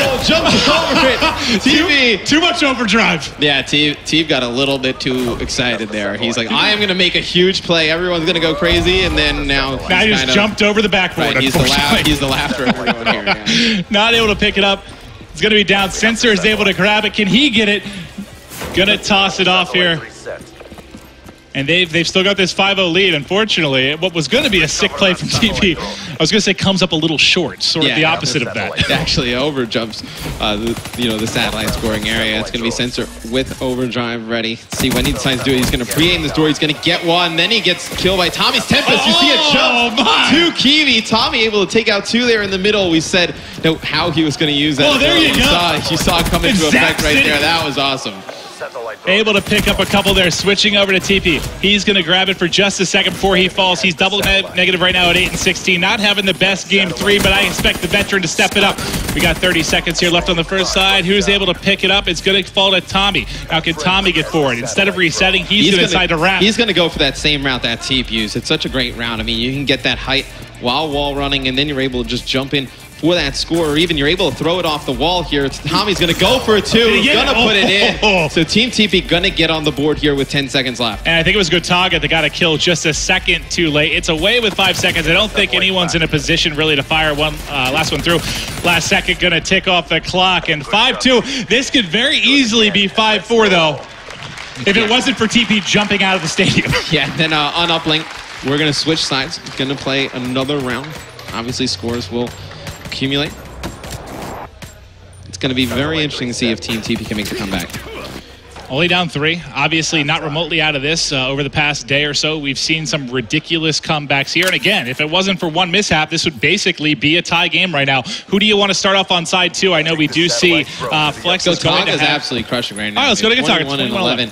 it! TEEPEE! Too much overdrive. Yeah, TEEPEE got a little bit too excited there. He's like, I am going to make a huge play. Everyone's going to go crazy, and then now he just jumped over the backboard, right, he's the laughter of everyone here. Yeah. Not able to pick it up. It's going to be down. Sensor is able to grab it. Can he get it? Going to toss it off here. And they've still got this 5-0 lead. Unfortunately, what was going to be a sick play from TEEPEE, I was going to say comes up a little short, sort of the opposite of that. It actually overjumps the satellite scoring area. It's going to be Sensor with overdrive ready. See when he decides to do it. He's going to pre-aim this door. He's going to get one. Then he gets killed by Tommy's Tempest. You see a jump to Kiwi. Tommy able to take out 2 there in the middle. We said how he was going to use that. Oh, there you go. You saw it come into effect right there. That was awesome. Able to pick up a couple there, switching over to TEEPEE. He's going to grab it for just a second before he falls. He's double negative right now at 8-16. Not having the best game 3, but I expect the veteran to step it up. We got 30 seconds here left on the first side. Who's able to pick it up? It's going to fall to Tommy. Now can Tommy get forward? Instead of resetting, he's going to decide to wrap. He's going to go for that same route that TEEPEE used. It's such a great round. I mean, you can get that height while wall running, and then you're able to just jump in for that score, or even you're able to throw it off the wall here. Tommy's going to go for it too. He's going to put it in. So Team TEEPEE going to get on the board here with 10 seconds left. And I think it was Gotaga that got a kill just a second too late. It's away with 5 seconds. I don't think anyone's in a position really to fire one last one through. Last second going to tick off the clock. And 5-2. This could very easily be 5-4 though, if it wasn't for TEEPEE jumping out of the stadium. Yeah, then on uplink, we're going to switch sides. Going to play another round. Obviously, scores will accumulate. It's going to be very interesting to see if Team TEEPEE can make the comeback. Only down 3. Obviously not remotely out of this. Over the past day or so, we've seen some ridiculous comebacks here. And again, if it wasn't for one mishap, this would basically be a tie game right now. Who do you want to start off on side 2? I know we do see Flex is going to have... absolutely crushing right now. All right, let's go to Gotaga. 21 and 11.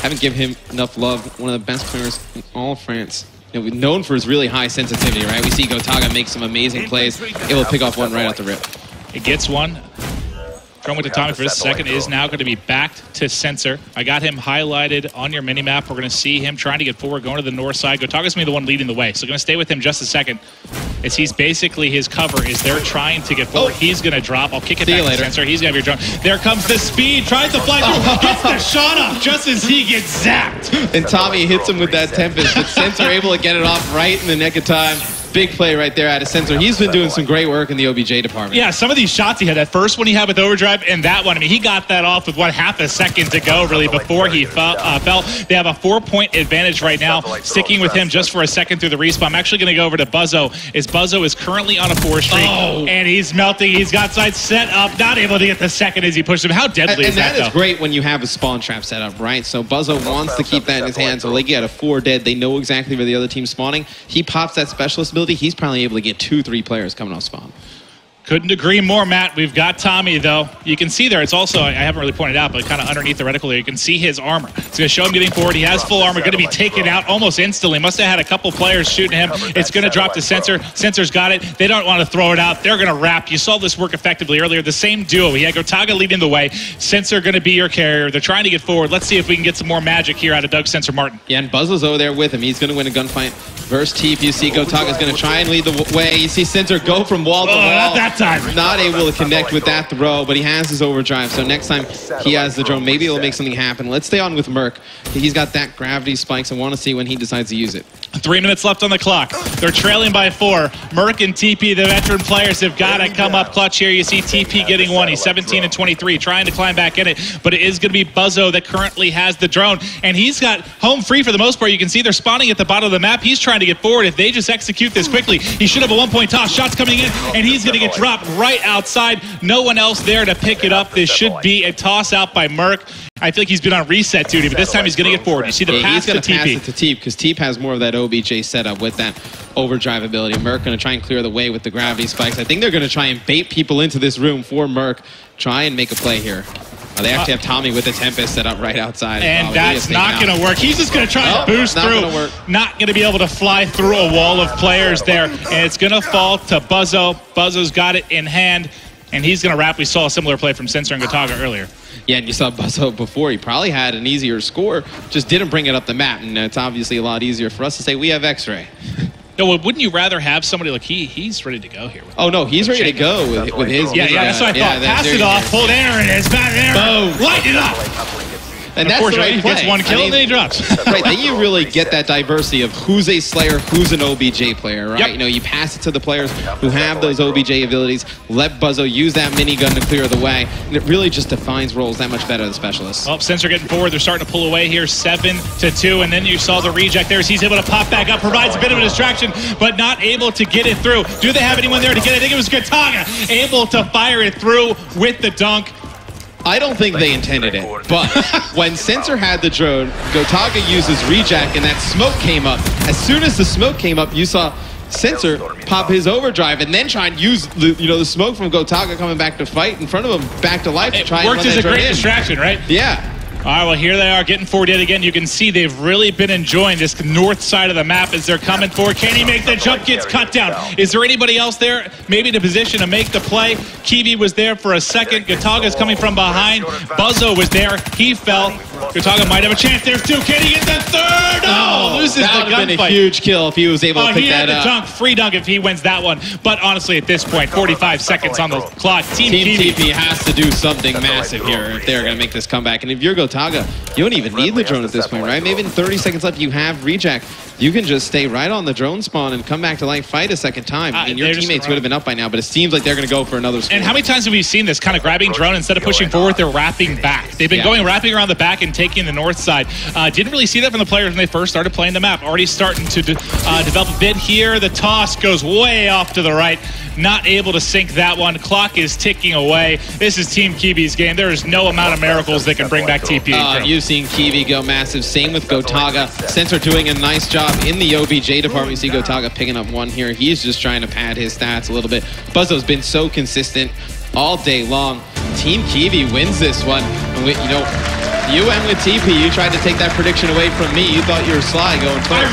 Haven't given him enough love. One of the best players in all of France. You know, we're known for his really high sensitivity, right? We see Gotaga make some amazing plays, able to pick off one right out the rip. It gets one. Throwing with Tommy for a second is now going to be backed to Sensor. I got him highlighted on your minimap. We're going to see him trying to get forward, going to the north side. Gotaga's going to be the one leading the way. So going to stay with him just a second. As he's basically his cover is they're trying to get forward. He's going to drop. I'll kick it back to Sensor. He's going to be drunk. There comes the speed. Tries to fly through. Gets the shot off just as he gets zapped. And Tommy hits him with that Tempest. But Sensor able to get it off right in the nick of time. Big play right there out of Sensor. He's been doing some great work in the OBJ department. Yeah, some of these shots he had, that first one he had with Overdrive and that one, I mean, he got that off with, what, half a second to go, really, before he fell. They have a 4-point advantage right now, sticking with him just for a second through the respawn. I'm actually going to go over to Buzzo, as Buzzo is currently on a 4 streak, and he's melting. He's got side set up, not able to get the second as he pushed him. How deadly is that, though? And that is great when you have a spawn trap set up, right? So Buzzo wants to keep that in his hands. So they get a 4 dead. They know exactly where the other team's spawning. He pops that specialist ability. He's probably able to get 2-3 players coming off spawn. Couldn't agree more, Matt. We've got Tommy, though. You can see there, it's also, I haven't really pointed out, but kind of underneath the reticle there, you can see his armor. It's going to show him getting forward. He has full armor, going to be taken out almost instantly. Must have had a couple players shooting him. It's going to drop to Sensor. Sensor's got it. They don't want to throw it out. They're going to wrap. You saw this work effectively earlier. The same duo. He had Gotaga leading the way. Sensor going to be your carrier. They're trying to get forward. Let's see if we can get some more magic here out of Doug Sensor Martin. Yeah, and Buzzo's over there with him. He's going to win a gunfight versus TEEPEE. You see Gotaga's going to try and lead the way. You see Sensor go from wall to wall. Not that time. Not able to connect with that throw, but he has his overdrive. So next time he has the drone, maybe it'll make something happen. Let's stay on with Merc. He's got that gravity spikes. I want to see when he decides to use it. 3 minutes left on the clock. They're trailing by 4. Merc and TEEPEE, the veteran players, have got to come up clutch here. You see TEEPEE getting one. He's 17 and 23, trying to climb back in it, but it is going to be Buzzo that currently has the drone, and he's got home free for the most part. You can see they're spawning at the bottom of the map. He's trying to get forward. If they just execute this quickly, he should have a 1-point toss. Shots coming in, and he's going to get dropped right outside. No one else there to pick it up. This should be a toss out by Merc. I feel like he's been on reset duty, but this time he's going to get forward. You see the pass to TEEPEE. He's going to pass it to TEEPEE because TEEPEE has more of that OBJ setup with that overdrive ability. Merc going to try and clear the way with the gravity spikes. I think they're going to try and bait people into this room for Merc. Try and make a play here. They actually have Tommy with the Tempest set up right outside. And that's not going to work. He's just going to try to boost through. Not going to be able to fly through a wall of players there. And it's going to fall to Buzzo. Buzzo's got it in hand, and he's going to wrap. We saw a similar play from Sensor and Gotaga earlier. Yeah, and you saw Buzzo before. He probably had an easier score, just didn't bring it up the map. And it's obviously a lot easier for us to say we have X-Ray. No, wouldn't you rather have somebody like he's ready to go here? Oh, no, he's ready to go with his. Yeah, that's what I thought. Pass it off, hold Aaron, it's back there. Boom. Light it up. And that's the right play. He gets one kill and then he drops. Right, then you really get that diversity of who's a Slayer, who's an OBJ player, right? Yep. You know, you pass it to the players who have those OBJ abilities, let Buzzo use that minigun to clear the way, and it really just defines roles that much better than specialists. Well, Sensor getting forward, they're starting to pull away here, 7-2, and then you saw the reject there as he's able to pop back up, provides a bit of a distraction, but not able to get it through. Do they have anyone there to get it? I think it was Gotaga, able to fire it through with the dunk. I don't think they intended it, but when Sensor had the drone, Gotaga used his rejack and that smoke came up. As soon as the smoke came up, you saw Sensor pop his overdrive and then try and use the smoke from Gotaga coming back to fight in front of him back to life to try and run that drone in. Worked as a great distraction, right? Yeah. All right, well, here they are getting forward yet again. You can see they've really been enjoying this north side of the map as they're coming forward. Can he make the jump? Gets cut down. Is there anybody else there maybe in a position to make the play? Kiwi was there for a second. Gotaga's coming from behind. Buzzo was there. He fell. Gotaga might have a chance there too. Can he get the third? Oh, loses the would have been a huge kill if he was able to pick that up. Dunk, free dunk if he wins that one. But honestly, at this point, 45 seconds on the clock. Team TEEPEE has to do something massive here if they're going to make this comeback. And if you're Gotaga, you don't even need the drone at this point, right? Maybe in 30 seconds left, you have Reject. You can just stay right on the drone spawn and come back to life, fight a second time. I mean, your teammates would have been up by now, but it seems like they're going to go for another score. And how many times have we seen this kind of grabbing drone, instead of pushing forward, they're wrapping back? They've been wrapping around the back and taking the north side. Didn't really see that from the players when they first started playing the map. Already starting to develop a bit here. The toss goes way off to the right. Not able to sink that one. Clock is ticking away. This is Team Kiwi's game. There is no amount of miracles that can bring back TEEPEE. You've seen Kiwi go massive. Same with Gotaga. Sensor doing a nice job in the OBJ department. You see Gotaga picking up one here. He's just trying to pad his stats a little bit. Buzzo's been so consistent all day long. Team Kiwi wins this one. And you went with TEEPEE. You tried to take that prediction away from me. You thought you were sly going first.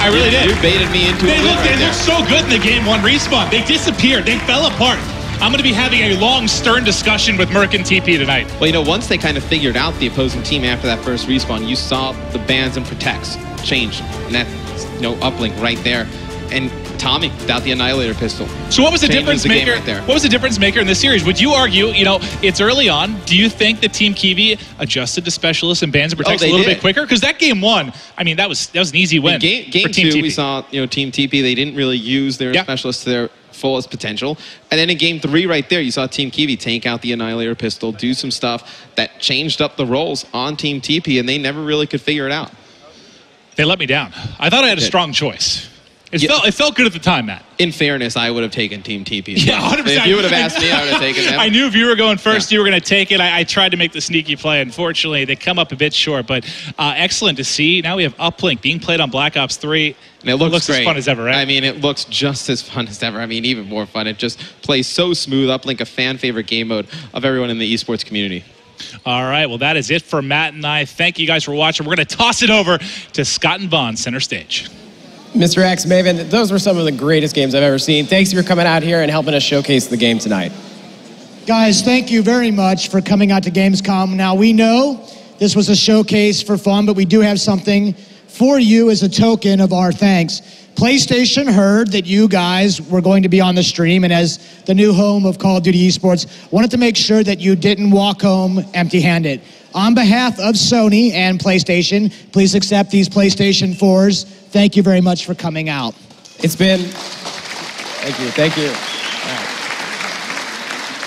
I really did. You baited me into it. They looked so good in the game one respawn. They disappeared. They fell apart. I'm going to be having a long, stern discussion with Merc and TEEPEE tonight. Well, once they kind of figured out the opposing team after that first respawn, you saw the bans and protects change. And that, uplink right there. And Tommy without the Annihilator pistol. So what was the difference maker? What was the difference maker in this series? Would you argue, it's early on, do you think that Team Kiwi adjusted to specialists and bans and protects a little bit quicker? Because that game one, I mean, that was an easy win. Game for Team two, TEEPEE. we saw, Team TEEPEE, they didn't really use their specialists to their fullest potential. And then in game 3 right there, you saw Team Kiwi take out the Annihilator pistol, do some stuff that changed up the roles on Team TEEPEE, and they never really could figure it out. They let me down. I thought I had a strong choice. It felt good at the time, Matt. In fairness, I would have taken Team TEEPEE. Yeah, 100%. If you would have asked me, I would have taken them. I knew if you were going first, you were going to take it. I tried to make the sneaky play. Unfortunately, they come up a bit short, but excellent to see. Now we have Uplink being played on Black Ops 3. And it looks great. As fun as ever, right? I mean, it looks just as fun as ever. I mean, even more fun. It just plays so smooth. Uplink, a fan-favorite game mode of everyone in the esports community. All right, well, that is it for Matt and I. Thank you guys for watching. We're going to toss it over to Scott and Vaughn, center stage. Mr. X, Maven, those were some of the greatest games I've ever seen. Thanks for coming out here and helping us showcase the game tonight. Guys, thank you very much for coming out to Gamescom. Now, we know this was a showcase for fun, but we do have something for you as a token of our thanks. PlayStation heard that you guys were going to be on the stream, and as the new home of Call of Duty Esports, wanted to make sure that you didn't walk home empty-handed. On behalf of Sony and PlayStation, please accept these PlayStation 4s. Thank you very much for coming out. Thank you.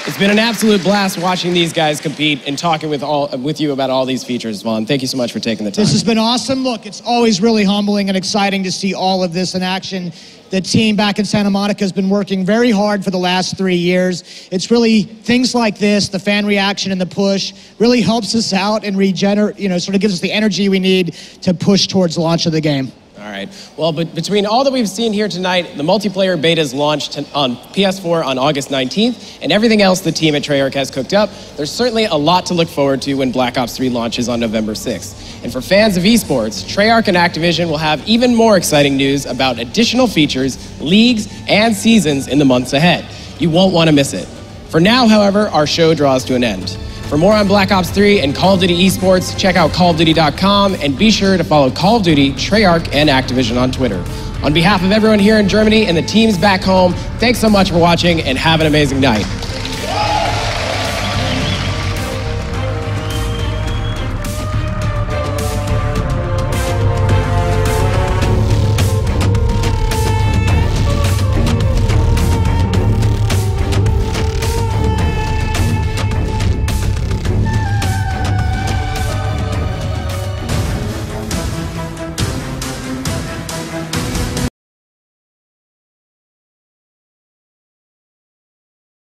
It's been an absolute blast watching these guys compete and talking with you about all these features, Vaughn. Thank you so much for taking the time. This has been awesome. Look, it's always really humbling and exciting to see all of this in action. The team back in Santa Monica has been working very hard for the last 3 years. It's really things like this, the fan reaction and the push, really helps us out and regenerate, sort of gives us the energy we need to push towards the launch of the game. All right. Well, but between all that we've seen here tonight, the multiplayer betas launched on PS4 on August 19th, and everything else the team at Treyarch has cooked up, there's certainly a lot to look forward to when Black Ops 3 launches on November 6th. And for fans of esports, Treyarch and Activision will have even more exciting news about additional features, leagues, and seasons in the months ahead. You won't want to miss it. For now, however, our show draws to an end. For more on Black Ops 3 and Call of Duty Esports, check out callofduty.com and be sure to follow Call of Duty, Treyarch, and Activision on Twitter. On behalf of everyone here in Germany and the teams back home, thanks so much for watching and have an amazing night.